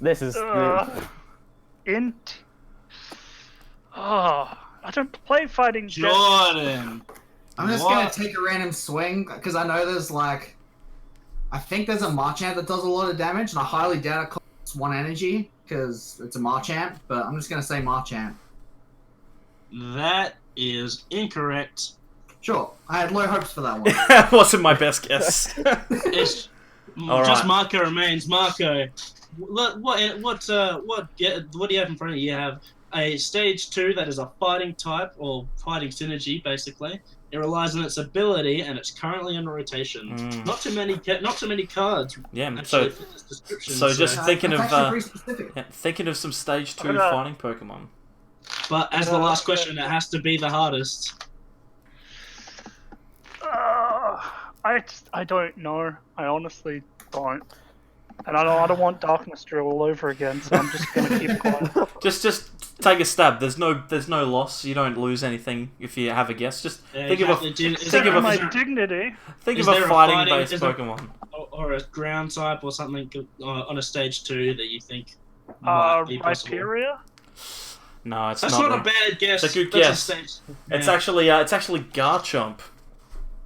This is Int. Oh, I don't play fighting. Jordan. I'm just What? gonna take a random swing because I know there's like, I think there's a Marchant that does a lot of damage, and I highly doubt it costs 1 energy because it's a Marchant. But I'm just gonna say Marchant. That is incorrect. Sure, I had low hopes for that one. That wasn't my best guess. It's All just right. Marco remains. Marco, what do you have in front of you? You have a stage 2 that is a fighting type or fighting synergy, basically. It relies on its ability, and it's currently in rotation. Mm. Not too many cards. Yeah, Actually, so for this description. so just thinking That's of actually pretty specific. yeah, thinking of some stage 2 gonna- fighting Pokemon. But as the last question, it has to be the hardest. I don't know. I honestly don't. And I don't want Darkness Drill all over again, so I'm just gonna keep quiet. Just take a stab. There's no loss. You don't lose anything if you have a guess. Just Yeah, think exactly. of Is think there- of a- my is there- dignity. think Is of a there a fighting fighting- based is there- Pokemon. or a ground type or something on a stage 2 that you think might be possible. Rhyperia? No, it's That's not. not a bad guess. It's a good That's guess. stage, It's yeah. actually Garchomp.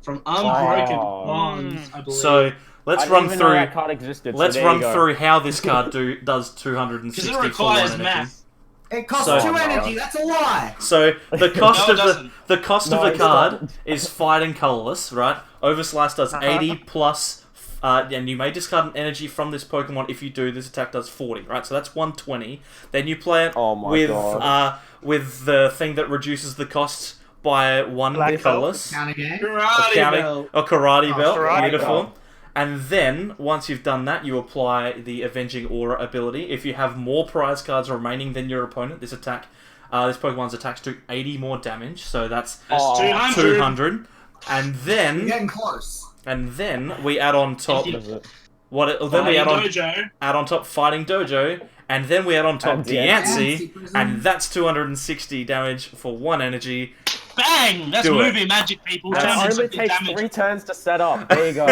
From Unbroken Oh. Bonds, I believe. So let's I didn't run even know through. that card existed. Let's so there run you go. through how this card does because 260 it for requires 1 energy. math. It costs So- 2 energy. That's a lie. So the cost No, of it doesn't. the cost No, of the it card doesn't. is fighting colorless, right? Overslice does 80 plus, and you may discard an energy from this Pokemon. If you do, this attack does 40, right? So that's 120. Then you play it Oh my with God. with the thing that reduces the cost by one Black Nicholas. Counting game. Karate belt. A karate Oh, belt. karate Beautiful. belt. And then, once you've done that, you apply the Avenging Aura ability. If you have more prize cards remaining than your opponent, this Pokemon's attacks do 80 more damage, so that's 200. And You're then, getting close. we add on top What is it? then we Dojo. add on top Fighting Dojo, and then we add on top And Diancie, Diancie and that's 260 damage for 1 energy. Bang! That's Do it. movie magic, people. It Turns only into takes damage. 3 turns to set up. There you go.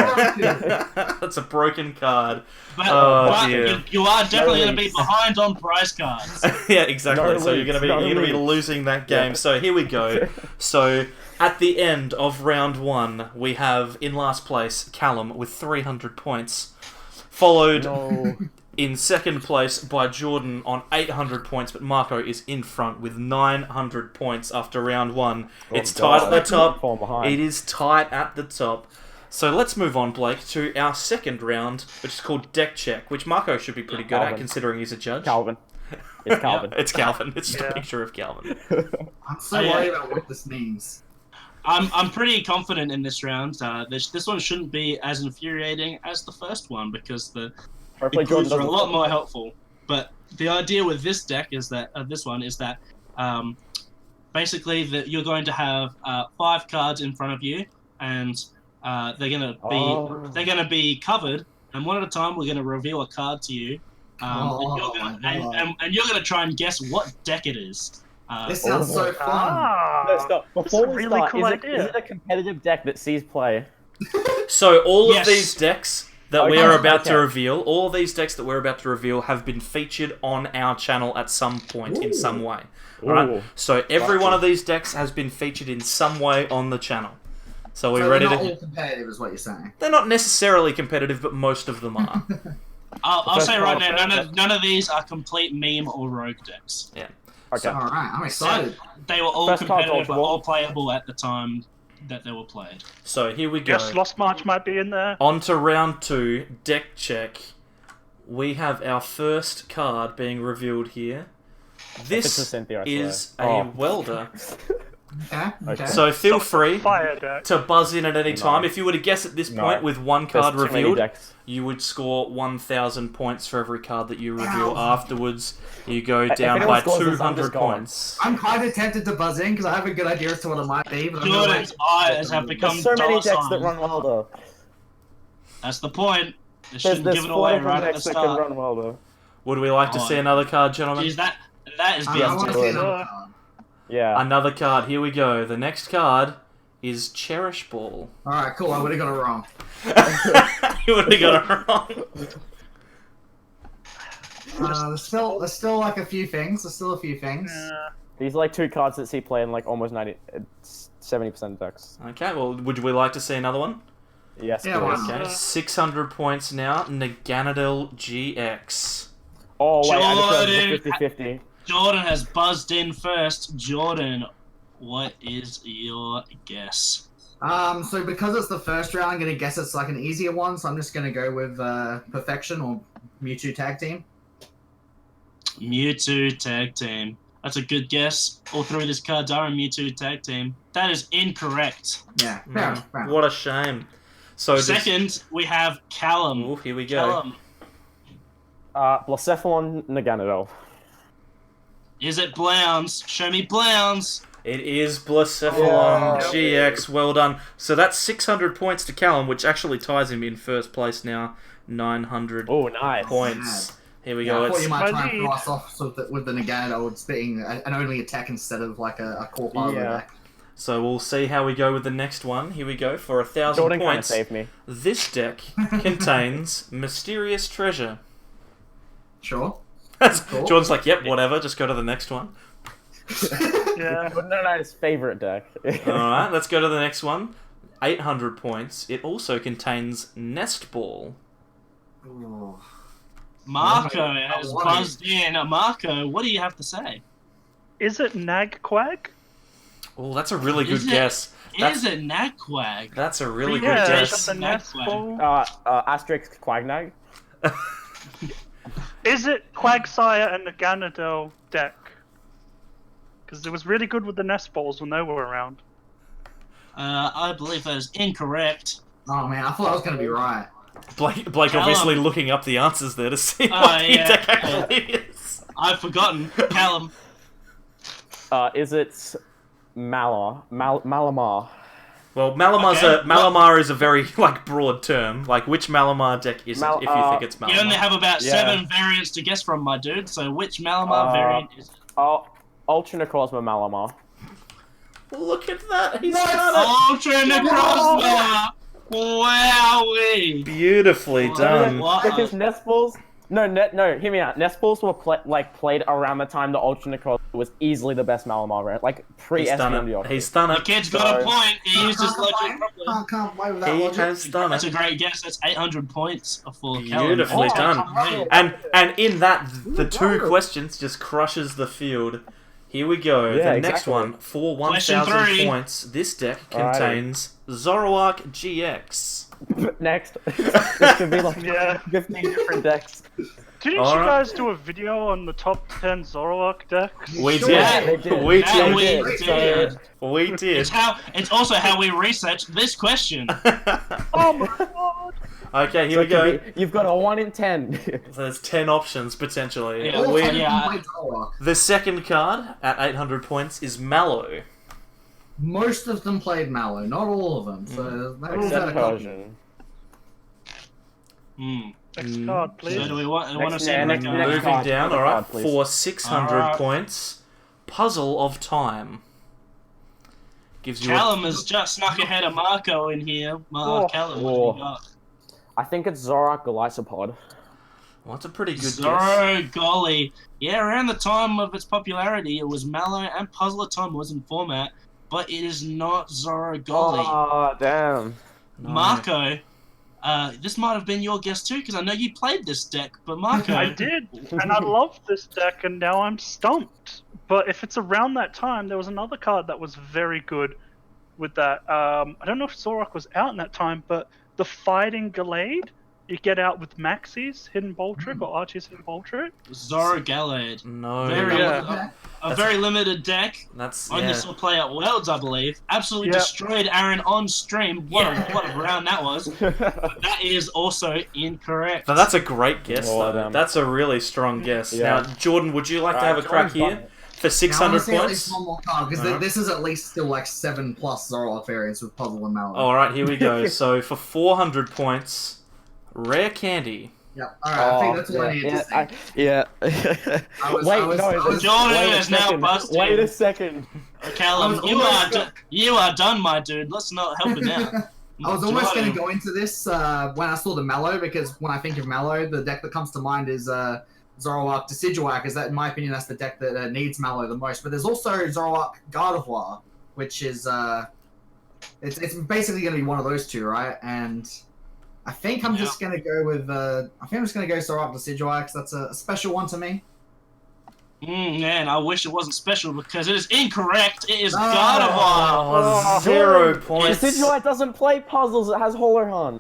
That's a broken card. But dear. you are definitely No going to be leads. behind on prize cards. Yeah, exactly. No So you're leads, gonna be no leads. losing that game. Yeah. So here we go. So at the end of round 1, we have in last place Callum with 300 points, followed No. in second place by Jordan on 800 points, but Marco is in front with 900 points after round 1. It's tight at the top. Fall behind. It is tight at the top. So let's move on, Blake, to our second round, which is called Deck Check, which Marco should be pretty good at, Calvin. considering he's a judge. Calvin. It's Calvin. It's Calvin. It's just a Yeah. picture of Calvin. I'm so Yeah. worried about what this means. I'm pretty confident in this round. This one shouldn't be as infuriating as the first one because the Hopefully clues Jordan are a doesn't. lot more helpful. But the idea with this deck is that basically that you're going to have 5 cards in front of you, and they're gonna be covered. And one at a time, we're gonna reveal a card to you, and you're gonna try and guess what deck it is. This sounds so fun. No, stop. That's Before a we really start, cool is idea. it a competitive deck that sees play? So all Yes. of these decks that we Okay. are about to Okay. reveal, all of these decks that we're about to reveal have been featured on our channel at some point in some way. Alright? Ooh. So every Gotcha. one of these decks has been featured in some way on the channel. So we're So ready they're not to... all competitive, is what you're saying. They're not necessarily competitive, but most of them are. I'll first say right card, now, first none of these are complete meme or rogue decks. Okay. All right, I'm excited. They were all First card's competitive, but ultimate. all playable at the time that they were played. So here we go. Yes, Lost March might be in there. On to round 2, Deck Check. We have our first card being revealed here. It's a This Cynthia, I is a swear. Oh. welder. Okay. Okay. So feel free Fire deck. to buzz in at any time. No. If you were to guess at this No. point with one There's card too many revealed, decks. you would score 1,000 points for every card that you reveal. Ow. Afterwards, you go If down anyone by scores this, I'm 200 just gone. points. I'm kind of tempted to buzz in because I have a good idea as to what it might be. But I'm gonna Jordan's wait. eyes have become There's so many dollar decks that signs. run welder. That's the point. They There's, shouldn't there's give it 4 away different right at the decks that can start. run welder. Would we like to see another card, gentlemen? Jeez, that is I beyond want to do see it. another card. Yeah. Another card. Here we go. The next card is Cherish Ball. All right, cool. I would have got it wrong. You would have got it wrong. There's still like a few things. There's still a few things. These are like 2 cards that see play in like almost 70% of decks. Okay, well, would we like to see another one? Yes, Yeah, why please. not? Okay, 600 points now. Naganadel GX. Oh, wait, I Jordan. just heard 50-50. Jordan has buzzed in first. Jordan, what is your guess? So because it's the first round, I'm gonna guess it's like an easier one. So I'm just gonna go with Perfection or Mewtwo Tag Team. Mewtwo Tag Team. That's a good guess. All 3 of these cards are a Mewtwo Tag Team. That is incorrect. Yeah, fair enough. Fair enough. What a shame. So Second, we have Callum. Ooh, here we go. Callum, Blacephalon Naganadel. is it Blounds? Show me Blounds. It is Blacephalon Yeah. GX. Well done. So that's 600 points to Callum, which actually ties him in first place now. 900 Oh, nice. points. Here we Yeah, go. I thought It's you might try and Indeed. throw us off with the Naganadel spitting an only attack instead of like a core part of the Yeah. deck. So we'll see how we go with the next one. Here we go for 1,000 Jordan kind of points. saved me. This deck contains Mysterious Treasure. Sure. Cool. Jordan's like, yep, whatever, just go to the next one. Yeah. Jordan and I's favorite deck. Alright, let's go to the next one. 800 points. It also contains Nest Ball. Ooh. Marco I has want buzzed in. Marco, what do you have to say? Is it Nagquag? Oh, that's a really good Is it- guess. That's, Is it Nagquag? that's a really Yeah, good it's guess. the nest Nagquag. ball. Asterisk Quagnag. Is it Quagsire and the Ganadel deck? Because it was really good with the nest balls when they were around. I believe that is incorrect. Oh man, I thought I was gonna be right. Blake Callum. obviously looking up the answers there to see what the yeah, deck actually is. I've forgotten. Callum. Is it Malamar? Well, Okay, Malamar is a very broad term. Like, which Malamar deck is it? If you think it's Malamar. You only have about Yeah. 7 variants to guess from, my dude. So which Malamar variant is it? Ultra Necrozma Malamar. Look at that! He's What? done it. Ultra Necrozma! Wowee! Beautifully done. Wow. Because nest balls. No, hear me out. Nest balls were played around the time the Ultra Necrozma was easily the best Malamar variant, like pre He's done SPMD. it. He's done The it. kid's got a point. He used his logic properly. Can't play with that He logic. has done That's a it. great guess. That's 800 points for Callum. Beautifully Oh, done. And in that, the 2 questions just crushes the field. Here we go. Yeah, The next exactly. one for Question 1,000 3. points. This deck Alrighty. contains Zoroark GX. Next. This could be like Yeah. 15 different decks. Didn't All you right. guys do a video on the top 10 Zoroark decks? We Sure. did. Yeah, they did. We That did. we did. We did. It's also how we researched this question. Oh my god! Okay, here So we it go. could be- you've got a 1 in 10. So there's 10 options potentially. Yeah. All We- 10 Yeah. played Zoroark. The second card at 800 points is Mallow. Most of them played Mallow, not all of them. So that rules out Except a couple. Persian. Hmm. Next card, please. So do we want to Next- see yeah, the next- card? next Moving card, down, another alright, card, please. for 600 Alright. points, Puzzle of Time. Gives you Callum has just snuck ahead of Marco in here. Callum, what have you got? I think it's Zorak Glycopod. well, that's a pretty good guess. Zoro golly. Yeah, around the time of its popularity, it was Mallow and Puzzle of Time was in format, but it is not Zoro golly. Oh, damn. No. Marco, this might have been your guess too, because I know you played this deck, but Marco... I did, and I love this deck, and now I'm stumped. But if it's around that time, there was another card that was very good with that. I don't know if Zorak was out in that time, but the Fighting Gallade, you get out with Maxie's Hidden Bolt Trick or Archie's Hidden Bolt Trick. Zoro Gallade. No. Very, Yeah. a very limited deck. That's, Only yeah. saw play at Worlds, I believe. Absolutely Yeah. destroyed Aaron on stream. What Yeah. a round that was. That is also incorrect. But that's a great guess, Well though. done. That's a really strong guess. Yeah. Now, Jordan, would you like to have a crack Jordan's here for Now, I 600 want to see at least points? one more card, because Alright. this is at least still like 7+ Zoroark variants with Puzzle and Mallow. Alright, here we go. So, for 400 points, Rare Candy. Yep. Alright, I think that's all I needed to say. Yeah. I was- Wait, I was- no, I was- Jordan wait a is now second. busted. Wait a second. Callum, I was you almost you are done, my dude. Let's not help him out. I was almost going Jordan. to go into this when I saw the Mallow, because when I think of Mallow, the deck that comes to mind is Zoroark Decidueye, because that, in my opinion, that's the deck that needs Mallow the most. But there's also Zoroark Gardevoir, which is it's basically going to be one of those two, right? And I think I'm just going to go with I think I'm just going to go Zoroark Decidueye, because that's a special one to me. Man, I wish it wasn't special because it is incorrect. It is Oh. Gardevoir. Oh, 0 points. Decidueye doesn't play puzzles, it has Hollerhon.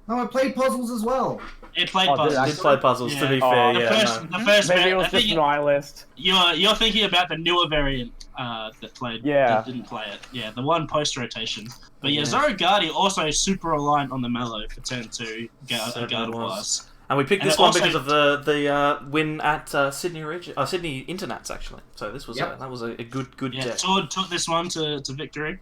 No, I played puzzles as well. It played Oh, dude, puzzles. I did play puzzles, to be Oh, fair, The yeah. first, No. the first Maybe it variant, was I think just nihilist. you're thinking about the newer variant that played. Yeah. That didn't play it. Yeah, the one post rotation. But yeah, Yeah. Zoroguardi also super reliant on the Mallow for turn 2 Certainly Gardevoirs. And we picked And this it one also- because of the win at Sydney Internats, actually. So this was Yep. that was a good Yeah, deck. Sword took this one to victory.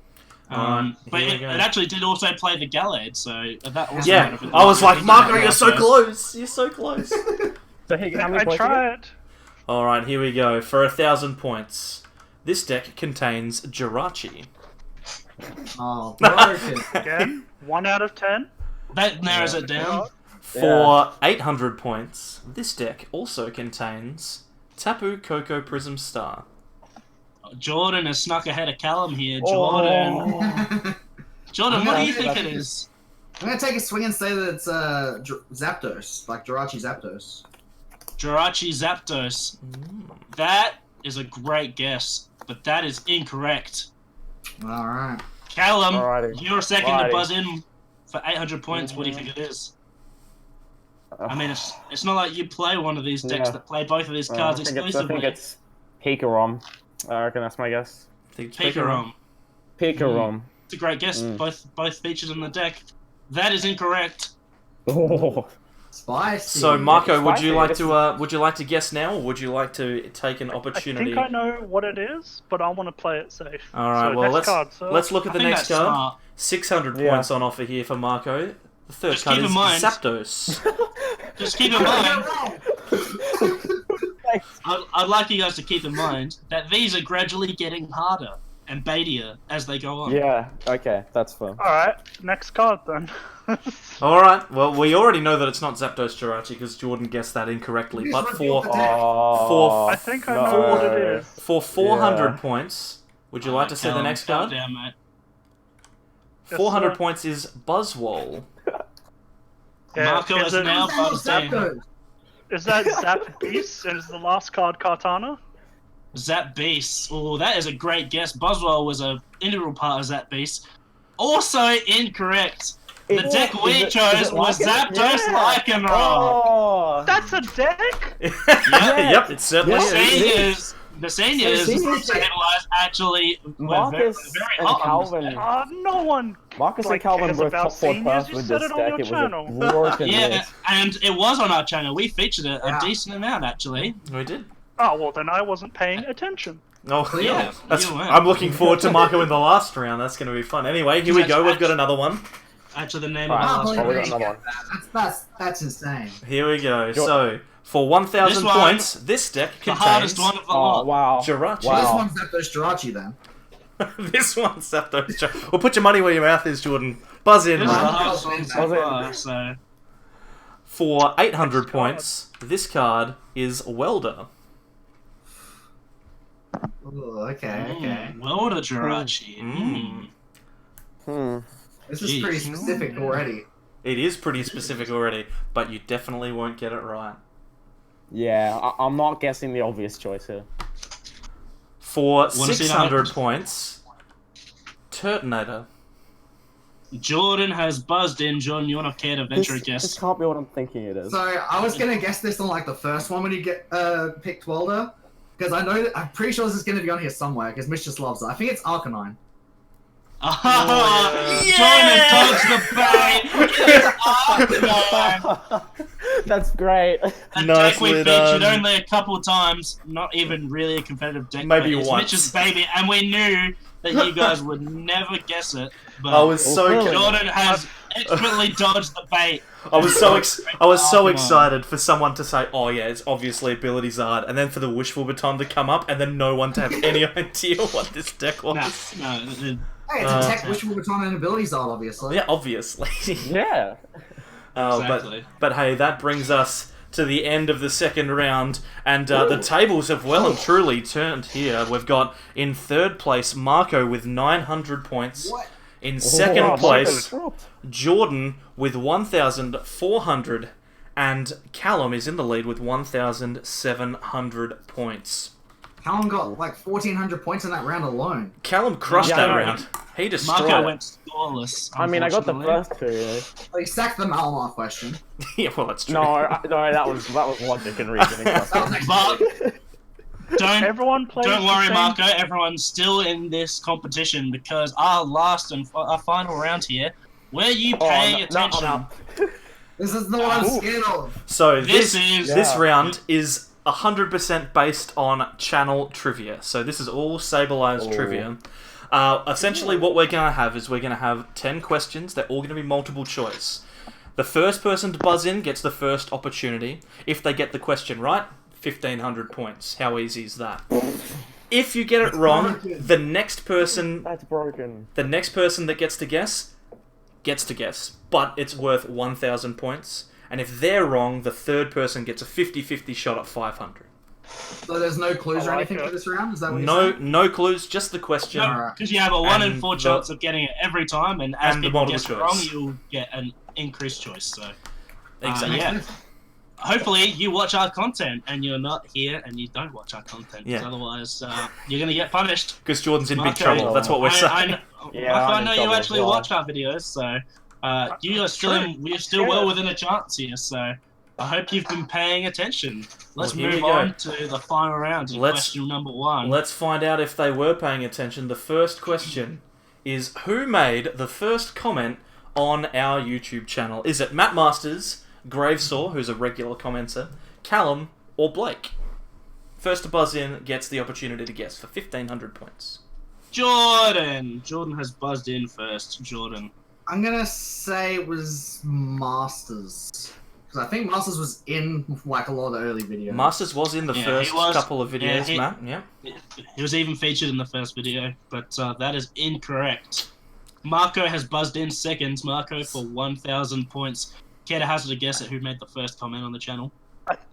Alright, But here we it go. actually did also play the Gallade, so that also Yeah, might have been- I was like, Marco, you're so First. close. You're so close. So hey, how many I points? tried. All right, here we go for 1,000 points. This deck contains Jirachi. Oh, broken. Again, 1 out of 10. That narrows it down. For 800 points, this deck also contains Tapu Koko Prism Star. Jordan has snuck ahead of Callum here. Jordan, Oh. Jordan, what do you think Okay. it is? I'm gonna take a swing and say that it's Zapdos, like Jirachi Zapdos. Jirachi Zapdos. That is a great guess, but that is incorrect. All right. Callum, Alrighty. you're second to Alrighty. buzz in for 800 points. What do you think it is? I mean, it's not like you play one of these decks Yeah. that play both of these I cards think exclusively. it's Pikarom. I reckon that's my guess. Pikarom. Pikarom. It's a great guess. Both featured in the deck. That is incorrect. Oh. Spicy. So Marco, would you Spicy. like to guess now, or would you like to take an I opportunity? think I know what it is, but I want to play it safe. All right, So well next card, let's look at the I think next that's card. smart. 600 Yeah. points on offer here for Marco. The third Just card keep is in mind- Zapdos. Just keep in mind. I'd like you guys to keep in mind that these are gradually getting harder and baitier as they go on. Yeah. Okay, that's fine. Alright, next card then. All right, well we already know that it's not Zapdos Jirachi because Jordan guessed that incorrectly. You But just for revealed the deck. Oh, I think I know what it is. for 400 Yeah. points, would you like to say the next Calm card? down, mate. Yes, 400 sir. points is Buzzwole. Yeah, Marco is is it- now Zapdos. buzzing. Is that Zap Beast and is the last card Kartana? Zap Beast. Oh, that is a great guess. Buzzwell was an integral part of Zap Beast. Also incorrect. The deck we chose was Zapdos Lycanroc. Oh. That's a deck? Yep, it certainly The is. seniors seniors- SAbleye actually were Marcus very and hot on this Calvin. deck. No one. Marcus like, and Calvin cares were about top 4 seniors. paths You with said this it on deck. your It was channel. a broken Yeah, list. and it was on our channel. We featured it a Yeah. decent amount, actually. We did. Oh, well, then I wasn't paying attention. Oh, Yeah, That's, you weren't. I'm looking forward to Marco in the last round. That's going to be fun. Anyway, here we go. We've got another one. Actually, the name Right. of I the can't last believe we we got didn't another get that. That's insane. Here we go. Your- So, for 1,000 This one- points, this deck the contains hardest one of the Oh lot. wow. Jirachi. Wow. This one's Zapdos Jirachi then. This one's Zapdos Jirachi. Well, put your money where your mouth is, Jordan. Buzz in, This is the man. hardest one so Was it? far, so... For 800 Next card. points, this card is Welder. Ooh, okay. Well, the Jirachi. Mm. Hmm. This is pretty Jeez. specific already. It is pretty specific already, but you definitely won't get it right. Yeah, I'm not guessing the obvious choice here. For Wanna see 600 that? points, Turtonator. Jordan has buzzed in. Jordan, you want to care to venture a This guess? can't be what I'm thinking it is. So I was gonna guess this on like the first one when you get picked Welder, because I know that I'm pretty sure this is gonna be on here somewhere because Mitch just loves it. I think it's Arcanine. Jordan has dodged the bait. That's great. A deck Nicely we featured done. only a couple times, not even really a competitive deck. Maybe but it's once. Mitch's baby, and we knew that you guys would never guess it. But I was so really? Jordan has expertly dodged the bait. I was so Arcanine. excited for someone to say, "Oh yeah, it's obviously Ability Zard," and then for the Wishful Baton to come up, and then no one to have any idea what this deck was. No, Hey, it's a tech Wishful Baton and Abilities Zard, obviously. Yeah, obviously. Yeah. Exactly. But hey, that brings us to the end of the second round, and the tables have well and truly turned here. We've got in third place Marco with 900 points. What? In second Oh, place, Marco's Jordan with 1,400, and Callum is in the lead with 1,700 points. Callum got like 1,400 points in that round alone. Callum crushed Yeah, that I know. dropped. He destroyed Marco it. went scoreless. I mean, I got the unfortunately. first two. Like, sacked the Malamar question. Yeah, well, that's true. No, that was logic and reasoning. That was next But don't Everyone plays don't the worry, same- Marco. Everyone's still in this competition because our last and our final round here, were you paying attention? This is the one I'm scared of. So This this is round is 100% based on channel trivia. So this is all SAbeleye's trivia. Essentially, what we're going to have is we're going to have 10 questions. They're all going to be multiple choice. The first person to buzz in gets the first opportunity. If they get the question right, 1,500 points. How easy is that? If you get it wrong, the next person That's broken. that gets to guess, but it's worth 1,000 points. And if they're wrong, the third person gets a 50-50 shot at 500. So there's no clues or I like anything it. for this round? Is that what you're saying? No clues, just the question. Alright. Because you have a 1 in And 4 the- chance of getting it every time, and as and the people multiple guess it choice. wrong, you'll get an increased choice. So, Exactly. yeah. Hopefully, you watch our content, and you're not here, and you don't watch our content. 'Cause Yeah. otherwise, you're gonna get punished. Because Jordan's in big Marco, trouble. That's what we're saying. Yeah, I I'm in know trouble you as actually well. watch our videos, so you are still we're still well within a chance here. So I hope you've been paying attention. Let's Well, here we move go. on to the final round. Question number 1. Let's find out if they were paying attention. The first question is, who made the first comment on our YouTube channel? Is it Matt Masters, Gravesaw, who's a regular commenter, Callum, or Blake? First to buzz in gets the opportunity to guess for 1,500 points. Jordan. Jordan has buzzed in first. Jordan. I'm gonna say it was Masters. Because I think Masters was in like a lot of the early videos. Masters was in the Yeah, first he was. couple of videos, Yeah, Matt. Yeah. He was even featured in the first video, but that is incorrect. Marco has buzzed in second. Marco for 1,000 points. Care to hazard a guess at who made the first comment on the channel?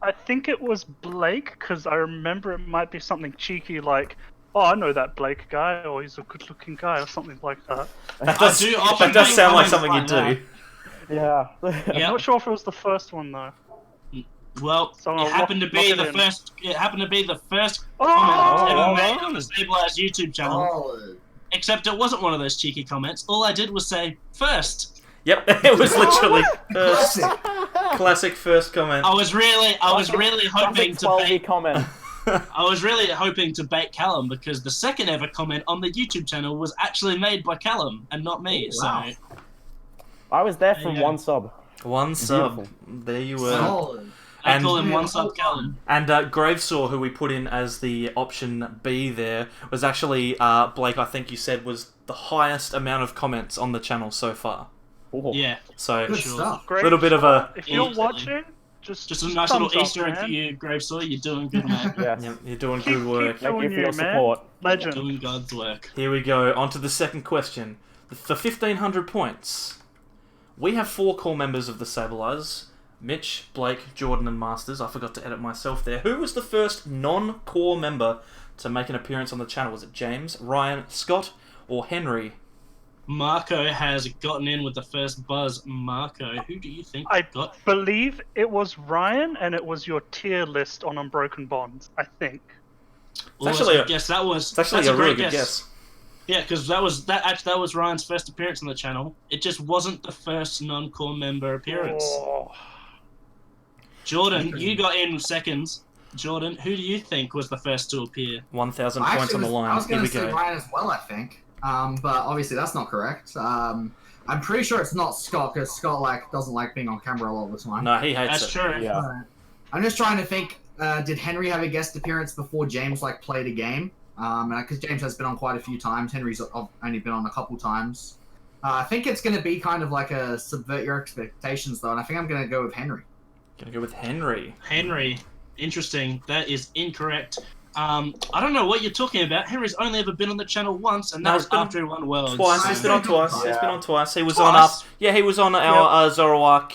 I think it was Blake, because I remember it might be something cheeky like, oh, I know that Blake guy, or he's a good-looking guy, or something like that. That does sound like something you do. Yeah. I'm not sure if it was the first one, though. Well, So it I'll happened to lock be it the in. first. It happened to be the first Oh! comment ever made on the SAbleye YouTube channel. Oh, Except it wasn't one of those cheeky comments. All I did was say first. Yep, it was literally first. classic. Classic first comment. I was really hoping to 12 bait. comment. I was really hoping to bait Callum because the second ever comment on the YouTube channel was actually made by Callum and not me. Wow. So I was there for Yeah. one sub. One sub. Beautiful. There you were. Solid. I And- call him one sub Callum. And Gravesaw, who we put in as the option B there, was actually, Blake, I think you said, was the highest amount of comments on the channel so far. Ooh. Yeah, So, Good Sure. stuff. Great. Little bit of a- If you're Instantly. watching, just just a nice little thumbs up, Easter egg man. for you, Gravesaw. You're doing good, man. Yes. yeah, you're doing Keep- good work. keep Thank you doing for your man. support. Legend. Doing God's work. Here we go, on to the second question. For 1,500 points, we have 4 core members of the SAbleyes. Mitch, Blake, Jordan, and Masters. I forgot to edit myself there. Who was the first non-core member to make an appearance on the channel? Was it James, Ryan, Scott, or Henry? Marco has gotten in with the first buzz. Marco, who do you think I got? believe it was Ryan, and it was your tier list on Unbroken Bonds, I think. Well, actually I a- guess that was. It's actually that's a really great good guess. Yeah, because that was Ryan's first appearance on the channel. It just wasn't the first non-core member appearance. Oh. Jordan, you got in seconds. Jordan, who do you think was the first to appear? 1,000 I points on the I line. was Here going we to say go. Ryan as well, I think. But obviously that's not correct. I'm pretty sure it's not Scott because Scott doesn't like being on camera a lot of the time. No, he hates That's it. true. Yeah. I'm just trying to think. Did Henry have a guest appearance before James played a game? Because James has been on quite a few times. Henry's only been on a couple times. I think it's going to be kind of like a subvert your expectations though, and I think I'm going to go with Henry. Gonna go with Henry. Henry, interesting. That is incorrect. I don't know what you're talking about. Henry's only ever been on the channel once, and that No, was it's been after he won Worlds. Twice. I He's been on think- twice. He's Yeah. been on twice. He was Twice? on he was on our Zoroark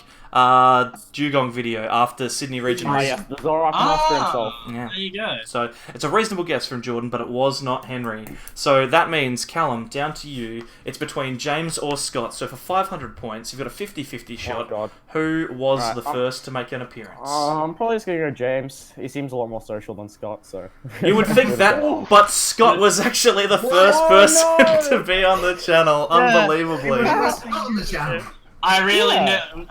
Dugong video after Sydney Regionals. Ah, yes. The Zoroark master himself. Yeah. There you go. So it's a reasonable guess from Jordan, but it was not Henry. So that means, Callum, down to you. It's between James or Scott. So for 500 points, you've got a 50-50 Oh, shot. God. Who was Right, the first to make an appearance? I'm probably just gonna go James. He seems a lot more social than Scott, so. You would think that, but Scott was actually the first Oh, person no. to be on the channel. Yeah. Unbelievably. Henry was on the channel. I really Yeah. knew.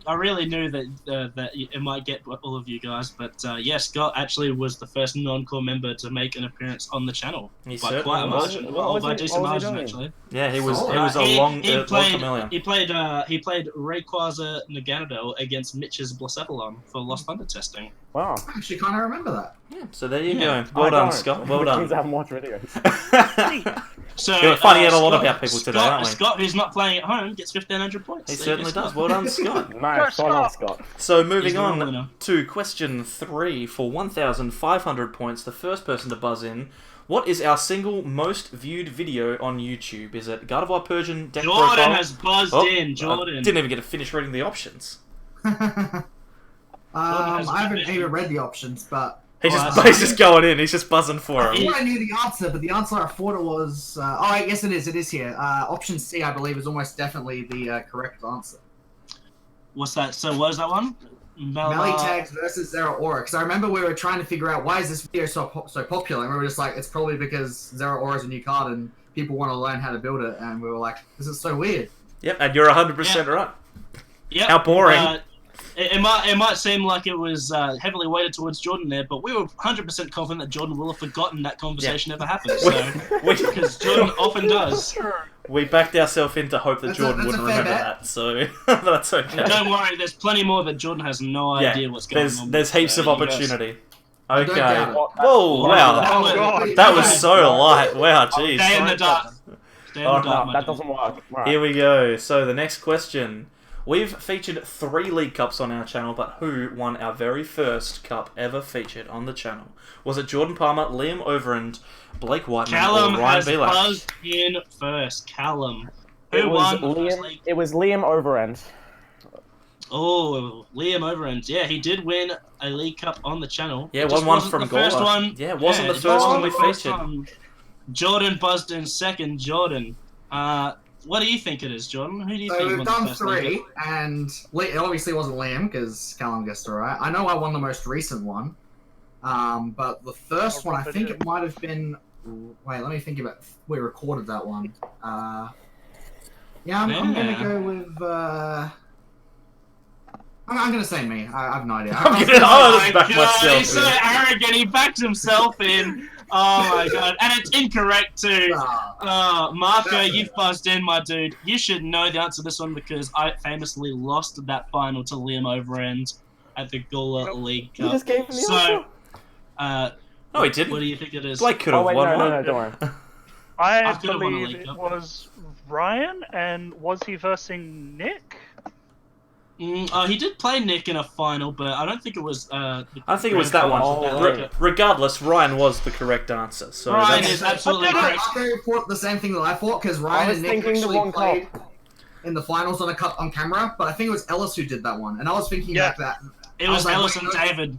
I really knew that that it might get all of you guys, but yeah, Scott actually was the first non-core member to make an appearance on the channel He by certainly quite a was. margin. What Well, was by a he- decent what was he margin doing? actually. Yeah, he was. Oh, He was a long chameleon. He played Rayquaza Naganadel against Mitch's Blacephalon for Lost Thunder testing. Wow. I actually kind of remember that. Yeah, so there you Yeah. go. Well I done, don't. Scott. Well Which means I done. haven't watched videos. So Yeah, we're finding out a lot Scott- about people today, Scott, aren't we? Scott, who's not playing at home, gets 1,500 points. He There you go, certainly does. Scott. Well done, Scott. Nice. Well done, Scott. So He's moving the on winner. to question 3 for 1,500 points. The first person to buzz in. What is our single most viewed video on YouTube? Is it Gardevoir Persian deck Jordan profile? has buzzed Oh, in. I Jordan. didn't even get to finish reading the options. I haven't even read the options, but He's Oh, just that's he's just going in. He's just buzzing for I him. thought I knew the answer, but the answer I thought it was. Yes, it is. It is here. Option C, I believe, is almost definitely the correct answer. What's that? So what is that one? Melee tags versus Zeraora. Because I remember we were trying to figure out why is this video so popular, and we were just like, it's probably because Zeraora is a new card and people want to learn how to build it, and we were like, this is so weird. Yep, and you're 100% right. Yep. How boring. It might seem like it was heavily weighted towards Jordan there, but we were 100% confident that Jordan will have forgotten that conversation ever happened. So because Jordan often does. We backed ourselves in to hope that Jordan wouldn't remember that, so that's okay. Don't worry, there's plenty more that Jordan has no idea what's going on. There's heaps of you guys- opportunity. Okay. doubt it. Whoa, wow. God. That was so light. Wow, jeez. Stay in the dark. Stay in the Oh, dark, No, my that dude. doesn't work. Right. Here we go. So the next question. We've featured 3 League Cups on our channel, but who won our very first cup ever featured on the channel? Was it Jordan Palmer, Liam Overend, Blake Whiteman, Callum or Ryan has Belak? buzzed in first. Callum. It Who was won the first Liam. league? It was Liam Overend. Oh, Liam Overend. Yeah, he did win a League Cup on the channel. Yeah, It just won wasn't from the first Gola. one. Yeah, it wasn't the it first wasn't one we the first featured. one. Jordan buzzed in second. Jordan. What do you think it is, Jordan? Who do you So think we've won the done first League 3, Cup? and it obviously wasn't Liam because Callum guessed it right. I know I won the most recent one, but the first one I think it might have been. Wait, let me think about. We recorded that one. Yeah, I'm gonna go with. I'm gonna say me. I have no idea. I'm gonna I'll just back Oh God, myself he's so in. arrogant. He backed himself in. Oh my god, and it's incorrect too. Marco, That's you've buzzed in, my dude. You should know the answer to this one because I famously lost that final to Liam Overend at the Gola League You Cup. just gave me the So, answer. No, he didn't. what do you think it is? Blake could have Oh wait, won no, one. no, don't worry. I could've won a believe League it Cup. was Ryan, and was he versing Nick? He did play Nick in a final, but I don't think it was. I think it was that one. Oh, League Cup. Regardless, Ryan was the correct answer. So Ryan that's- is absolutely Okay. correct. Marco thought the same thing that I thought because Ryan was and Nick thinking the actually wrong played in the finals on a cup on camera, but I think it was Ellis who did that one, and I was thinking Yeah. back that. It I was was like, Ellis wait, and no. David.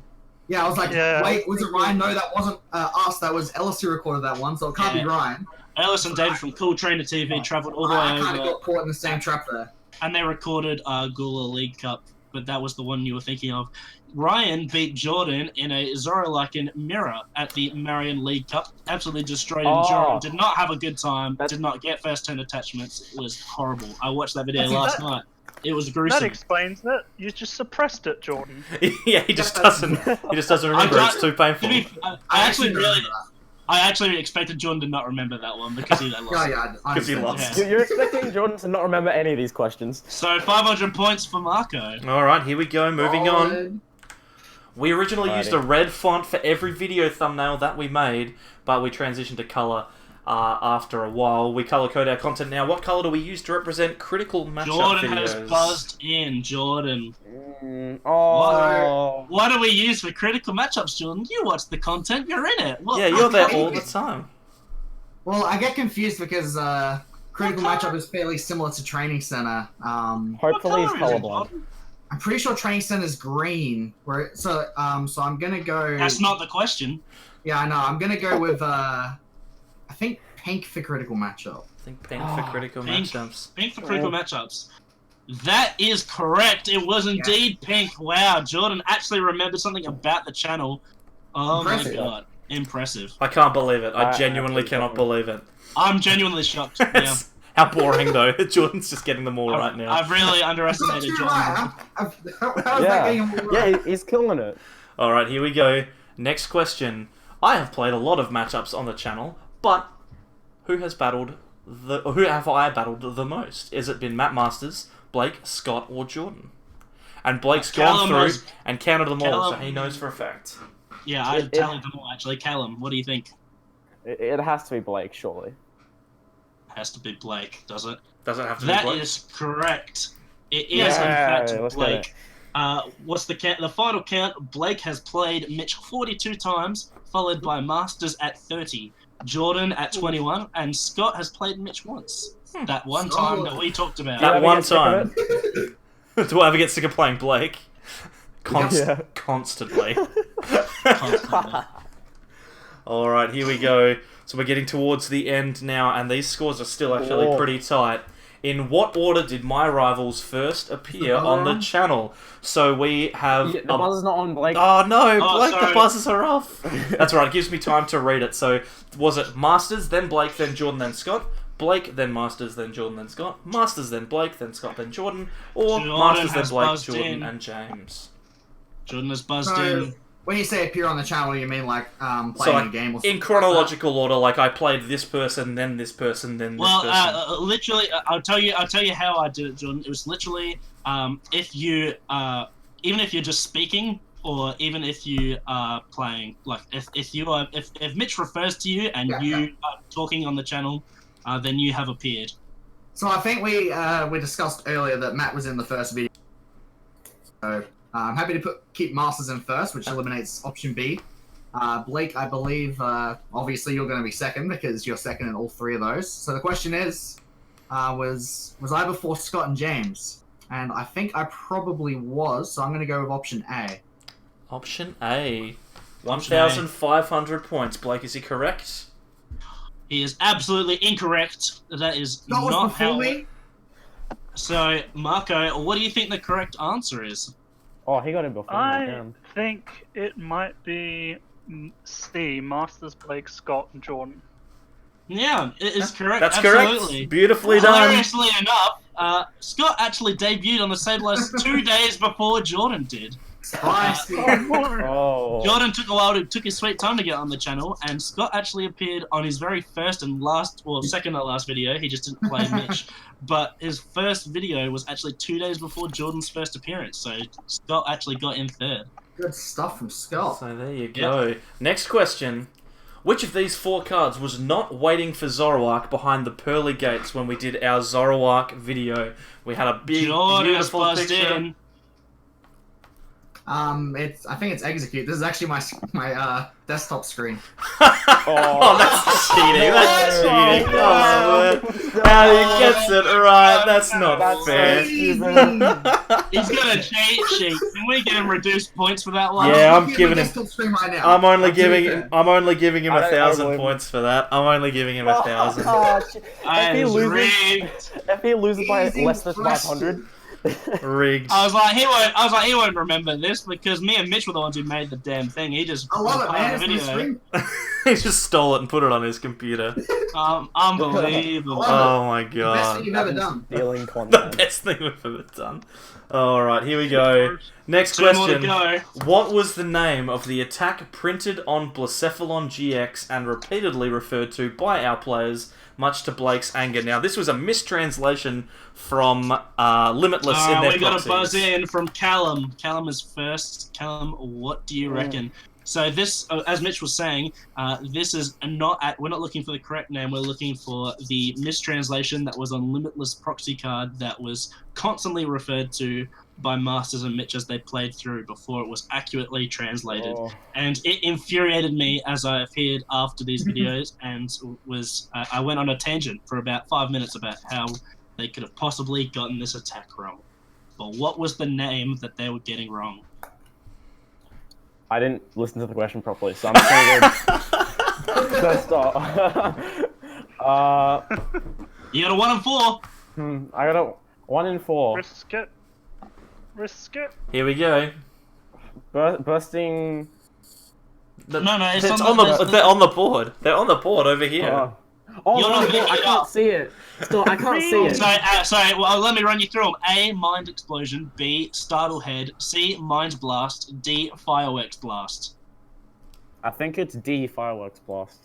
Yeah, I was like, Yeah. wait, was it Ryan? No, that wasn't us. That was Ellis who recorded that one, so it can't be Yeah. Ryan. Ellis and David from Cool Trainer TV travelled all the I way kind of over, got caught in the same trap there. and they recorded Gula League Cup, but that was the one you were thinking of. Ryan beat Jordan in a Zorolakin mirror at the Marion League Cup. Absolutely destroyed him. Oh. Jordan did not have a good time. That's- Did not get first turn attachments. It was horrible. I watched that video That's last exact- night. It was That gruesome. explains it. You just suppressed it, Jordan. yeah, he just doesn't remember. got- It's too painful. I actually remember really, that. I actually expected Jordan to not remember that one because he lost. Yeah, I 'Cause he understand. lost. Yeah. You're expecting Jordan to not remember any of these questions. So 500 points for Marco. All right, here we go. Moving on. Solid. We originally used a red font for every video thumbnail that we made, but we transitioned to color after a while. We color code our content now. What color do we use to represent critical matchup Jordan videos? has buzzed in. Jordan. Oh. What do we use for critical matchups, Jordan? You watch the content, you're in it. What? Yeah, you're there all the time. Well, I get confused because Critical Matchup is fairly similar to Training Center. Hopefully he's What color is it, colorblind. Jordan? I'm pretty sure Training Center is green. So I'm gonna go. That's not the question. Yeah, I know. I'm gonna go with I think pink for Critical Matchup. I think pink for critical pink. matchups. Pink for critical matchups. That is correct. It was indeed pink. Wow, Jordan actually remembered something about the channel. Oh Impressive. my god. Impressive. I can't believe it. I I genuinely actually cannot don't. believe it. I'm genuinely shocked. Yeah. How boring though. Jordan's just getting them all right now. I've really That's not underestimated too Jordan. right. How's that Yeah, getting him all right? yeah, he's killing it. All right, here we go. Next question. I have played a lot of matchups on the channel, but who have I battled the most? Has it been Matt Masters, Blake, Scott, or Jordan? And Blake's Callum gone was- through and counted them all, so Callum- he knows for a fact. Yeah, I It- tallied them all actually. Callum, what do you think? It has to be Blake, surely. Has to be Blake, does it? Doesn't have to be That Blake. is correct. It is Yeah, in fact let's get Blake. What's the count? The final count? Blake has played Mitch 42 times, followed by Masters at 30, Jordan at 21, and Scott has played Mitch once. That one time that we talked about. That ever one get sick of time. Do I ever get sick of playing Blake? Yeah. Constantly. Constantly. All right, here we go. So we're getting towards the end now, and these scores are still actually Oh. pretty tight. In what order did my rivals first appear on the channel? So we have... Yeah, the buzzer's not on Blake. Oh no, Oh, Blake, the sorry. buzzers are off. That's right, it gives me time to read it. So was it Masters, then Blake, then Jordan, then Scott? Blake, then Masters, then Jordan, then Scott, Masters, then Blake, then Scott, then Jordan, or Jordan Masters, then has Blake, buzzed Jordan, in. and James. Jordan has buzzed So, in. when you say appear on the channel, you mean like playing like, a game or something? in chronological order, like I played this person, then this person, then this Well, person. literally, I'll tell you how I did it, Jordan. It was literally, if you, even if you're just speaking, or even if you are playing, like if Mitch refers to you and you are talking on the channel, then you have appeared. So I think we discussed earlier that Matt was in the first video. So I'm happy to keep Masters in first, which eliminates option B. Blake, I believe, obviously you're going to be second because you're second in all three of those. So the question is, was I before Scott and James? And I think I probably was, so I'm going to go with option A. Option A. 1,500 points. Blake, is he correct? He is absolutely incorrect. That is That was not before how. me? So, Marco, what do you think the correct answer is? Oh, he got it before me. I Damn. think it might be C, Masters, Blake, Scott, and Jordan. Yeah, it is correct. That's absolutely. correct. Beautifully done. Hilariously enough, Scott actually debuted on the SAbleye 2 days before Jordan did. Spicy. Oh. Jordan took his sweet time to get on the channel, and Scott actually appeared on his very first and second to last video. He just didn't play Mitch, but his first video was actually 2 days before Jordan's first appearance. So Scott actually got in third. Good stuff from Scott. So there you go. Next question. Which of these 4 cards was not waiting for Zoroark behind the pearly gates when we did our Zoroark video? We had a big, Jordan has beautiful buzzed picture. in. I think it's execute. This is actually my desktop screen. Oh, that's cheating. That's Oh, cheating. no. Come on. How he gets it right. That's not That's fair. Easy. He's got a cheat sheet. Can we get him reduced points for that one? Yeah, I'm looking at giving my him- desktop screen right now. I'm only giving doing him. I'm only giving him I don't 1,000 believe points for that. I'm only giving him 1,000. Oh, shit. That If he is loses, rigged. if he loses by Easy less than question. 500, Rigged. I was like, he won't remember this because me and Mitch were the ones who made the damn thing. He just I love it, part man. of It's the my video. screen. He just stole it and put it on his computer. Unbelievable. Oh my Best god. thing you've ever done. stealing The content. best thing we've ever done. Alright, here we go. Next 2 more to question. go. What was the name of the attack printed on Blacephalon GX and repeatedly referred to by our players, much to Blake's anger? Now, this was a mistranslation from Limitless in their We got a proxies. buzz in from Callum. Callum is first. Callum, what do you reckon? So this, as Mitch was saying, this is we're not looking for the correct name. We're looking for the mistranslation that was on Limitless proxy card that was constantly referred to by Masters and Mitch as they played through before it was accurately translated. Oh. And it infuriated me as I appeared after these videos and I went on a tangent for about 5 minutes about how they could have possibly gotten this attack wrong. But what was the name that they were getting wrong? I didn't listen to the question properly, so I'm just gonna go first off. You got a 1 and 4. I got a 1 in 4. Risk it. Risk it. Here we go. Bursting. No, it's It's on the- they're on the board. They're on the board over here. Oh, You're no, not no, I picking can't up. see it. Still, I can't see it. Well, let me run you through them. A, Mind Explosion. B, Startle Head. C, Mind Blast. D, Fireworks Blast. I think it's D, Fireworks Blast.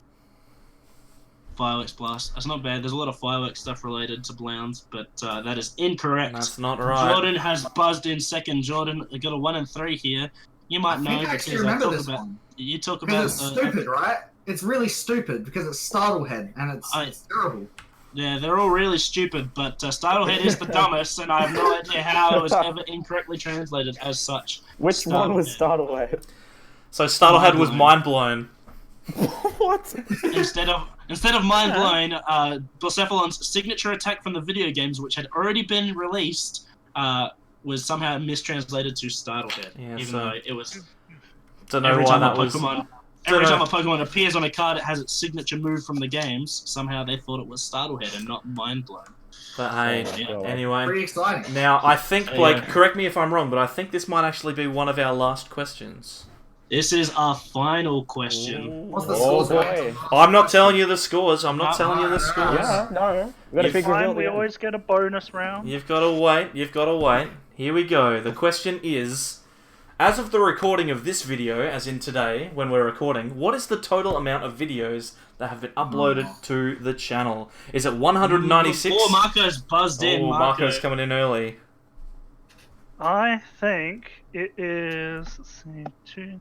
Fireworks Blast. That's not bad. There's a lot of fireworks stuff related to Blounds, but that is incorrect. That's not right. Jordan has buzzed in second. Jordan got a 1 and 3 here. You might I know think I actually because remember this one. you talk about. Because it's stupid, right? It's really stupid because it's Startlehead and it's terrible. Yeah, they're all really stupid, but Startlehead is the dumbest, and I have no idea how it was ever incorrectly translated as such. Which one was Startlehead? So Startlehead was mind blown. What? Instead of Mind Blown, Blacephalon's signature attack from the video games, which had already been released, was somehow mistranslated to Startlehead, Yeah, even so- though it was Don't know every why time that a was. Pokemon. Dunno. Every time a Pokemon appears on a card, it has its signature move from the games. Somehow they thought it was Startlehead and not Mind Blown. But hey, Yeah. anyway. Pretty exciting. Now, I think, Blake, Yeah. correct me if I'm wrong, but I think this might actually be one of our last questions. This is our final question. What's the Oh scores? boy. I'm not telling you the scores. I'm not telling you the scores. Yeah, no. We got a You big reveal. Fine, we at the end. always get a bonus round. You've got to wait. You've got to wait. Here we go. The question is, as of the recording of this video, as in today, when we're recording, what is the total amount of videos that have been uploaded to the channel? Is it 196? Before Marco's buzzed in, Oh, Marco. Marco's coming in early. I think it is. Let's see,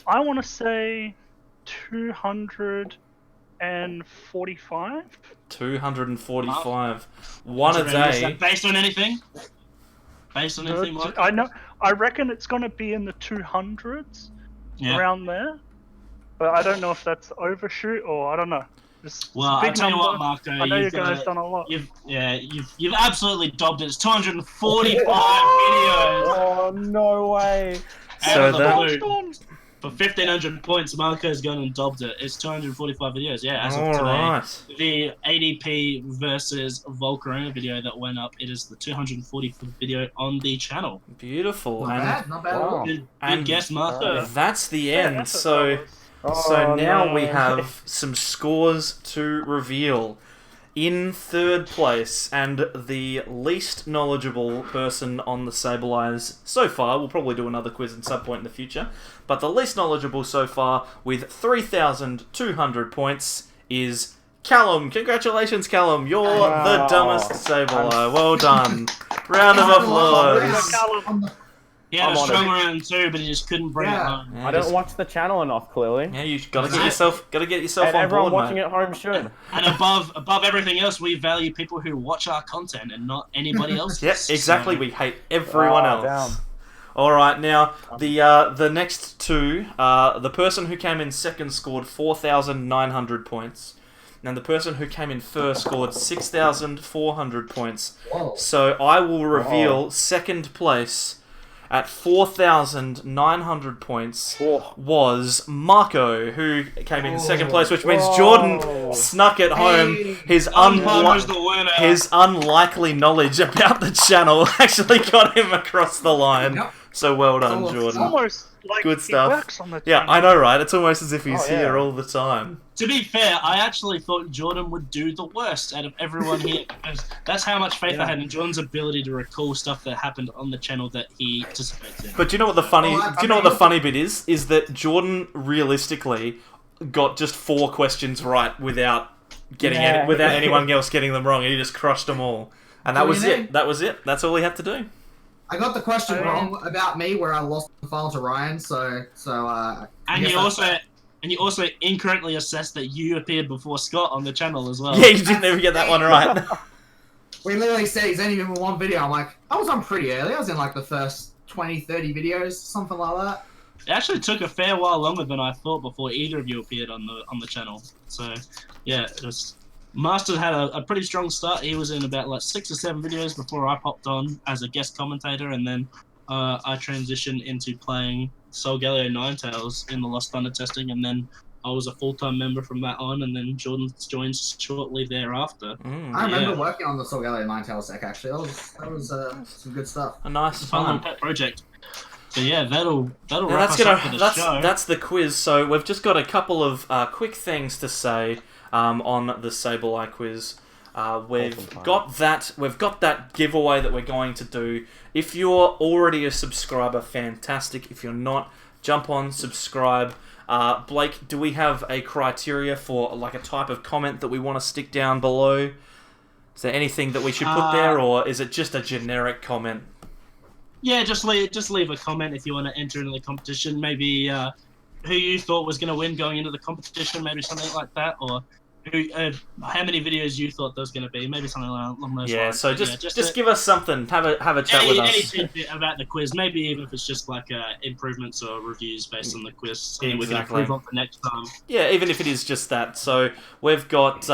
I want to say 245. 245. One a Is day. that based on anything? Based on anything, Marco? I know. I reckon it's going to be in the 200s, Yeah. around there. But I don't know if that's overshoot or I don't know. It's Well, a I big tell you number. what, Marco, I know you you've, guys done a lot. you've absolutely dobbed it. It's 245 videos. Oh, no way. So Out of the that- blue. For 1,500 points, Marco's gone and dobbed it. It's 245 videos, yeah, as of today. Alright. The ADP versus Volcarona video that went up, it is the 245th video on the channel. Beautiful. Not And bad, not bad at all. Wow. Good And- guess, Marco. that's the Yeah, end. effort, So... fellas. So Oh, now no. we have some scores to reveal. In third place, and the least knowledgeable person on the SAbleyes so far, we'll probably do another quiz at some point in the future, but the least knowledgeable so far, with 3,200 points, is Callum. Congratulations, Callum. You're Wow. the dumbest SAbleye. Well done. Round of applause. Callum. He had I'm a on strong it. round too, but he just couldn't bring Yeah. it home. Yeah, I don't watch the channel enough, clearly. yeah, you gotta get Exactly. yourself And on everyone board, watching mate. at home should. And above everything else, we value people who watch our content and not anybody else. Yep, exactly. We hate everyone Oh, else. damn. All right, now the next two, the person who came in second scored 4,900 points, and the person who came in first scored 6,400 points. Whoa. So I will reveal second place at 4,900 points Oh. was Marco, who came in second Whoa. place, which means Whoa. Jordan snuck it home. Hey. His Marco's the winner. his unlikely knowledge about the channel actually got him across the line. Yep. So well done, Oh, Jordan. Almost like Good he stuff. works on the Yeah, channel. I know, right? It's almost as if he's Oh, yeah. here all the time. To be fair, I actually thought Jordan would do the worst out of everyone here because that's how much faith I had in Jordan's ability to recall stuff that happened on the channel that he participates in. But do you know what the funny? Oh, Do you know what the funny bit is? Is that Jordan realistically got just 4 questions right without getting Yeah. without anyone else getting them wrong, and he just crushed them all. And that Do was you know? it. That was it. That's all he had to do. I got the question Oh, wrong about me, where I lost the file to Ryan. I And guess you that's- also incorrectly assessed that you appeared before Scott on the channel as well. Yeah, you didn't even get that one right. we literally said he's only been in one video. I'm like, I was on pretty early. I was in like the first 20, 30 videos, something like that. It actually took a fair while longer than I thought before either of you appeared on the channel. So yeah, it was. Master had a pretty strong start. He was in about like 6 or 7 videos before I popped on as a guest commentator, and then I transitioned into playing Soul Galileo Ninetales in the Lost Thunder testing, and then I was a full-time member from that on, and then Jordan joined shortly thereafter. I remember Yeah. working on the Soul Galileo Ninetales deck actually. That was some good stuff. A nice It's a fun little time. pet project. So yeah, that'll Now wrap us up for the show. that's the quiz. So we've just got a couple of quick things to say on the SAbleye quiz. We've got that giveaway that we're going to do. If you're already a subscriber, fantastic. If you're not, jump on, subscribe. Blake, do we have a criteria for like a type of comment that we want to stick down below? Is there anything that we should put there, or is it just a generic comment? Yeah, just leave a comment if you want to enter into the competition. Maybe who you thought was going to win going into the competition, maybe something like that, or who, how many videos you thought there was going to be, maybe something along those Yeah, lines. so But just give us something. Have a chat with any us. tidbit about the quiz, maybe even if it's just like improvements or reviews based on the quiz, something we can Exactly. improve on for next time. Yeah, even if it is just that. So we've got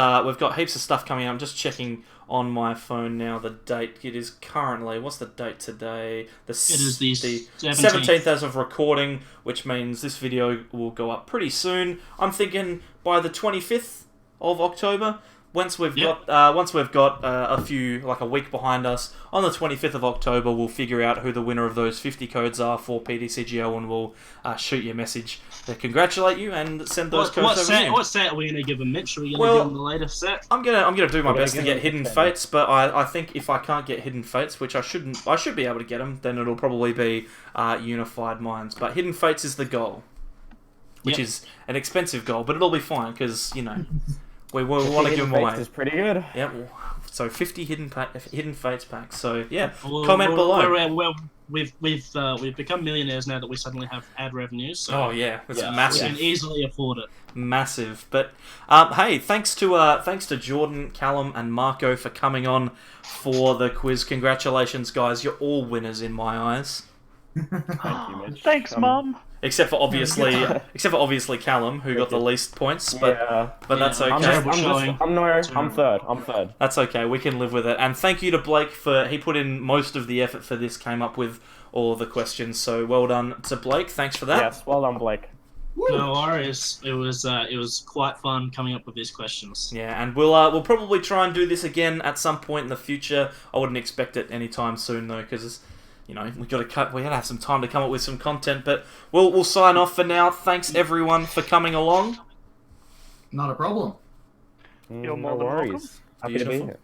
heaps of stuff coming out. I'm just checking on my phone now the date. It is currently, what's the date today? It is the 17th as of recording, which means this video will go up pretty soon. I'm thinking by the 25th of October, once we've Yep. got a few, like a week behind us, on the 25th of October, we'll figure out who the winner of those 50 codes are for PTCGO, and we'll shoot you a message to congratulate you and send those codes over to you. What set are we going to give him, Mitch? Are we going to Well, give him the latest set? I'm gonna do my We're gonna best to give get them Hidden 10. Fates, but I think if I can't get Hidden Fates, which I should be able to get them, then it'll probably be Unified Minds. But Hidden Fates is the goal, which Yep. is an expensive goal, but it'll be fine because we want to give them away. Is pretty good. Yeah, so 50 Hidden Fates packs. So yeah, Well, comment below. We've become millionaires now that we suddenly have ad revenues. So Oh yeah, it's Yeah. we massive. can easily afford it. Massive. But hey, thanks to Jordan, Callum, and Marco for coming on for the quiz. Congratulations, guys! You're all winners in my eyes, Thank you, Mitch. Thanks, Mum. except for obviously Callum, who got the least points. But Yeah. that's Yeah, okay. I'm Terrible showing. I'm third. I'm third. That's okay. We can live with it. And thank you to Blake for he put in most of the effort for this. Came up with all the questions. So well done to Blake. Thanks for that. Yes, well done, Blake. No worries. It was quite fun coming up with these questions. Yeah, and we'll probably try and do this again at some point in the future. I wouldn't expect it anytime soon though, because we gotta have some time to come up with some content. But we'll sign off for now. Thanks everyone for coming along. Not a problem. You're No more than welcome. worries. Happy to be Beautiful. here.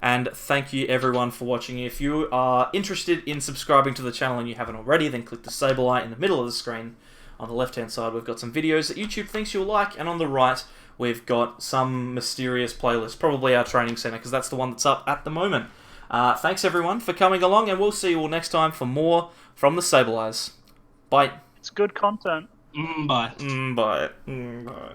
And thank you everyone for watching. If you are interested in subscribing to the channel and you haven't already, then click the SAbleye in the middle of the screen. On the left hand side we've got some videos that YouTube thinks you'll like, and on the right we've got some mysterious playlist, probably our training center, because that's the one that's up at the moment. Thanks everyone for coming along, and we'll see you all next time for more from the SAbleyes. Bye. It's good content. Bye. Bye. Bye.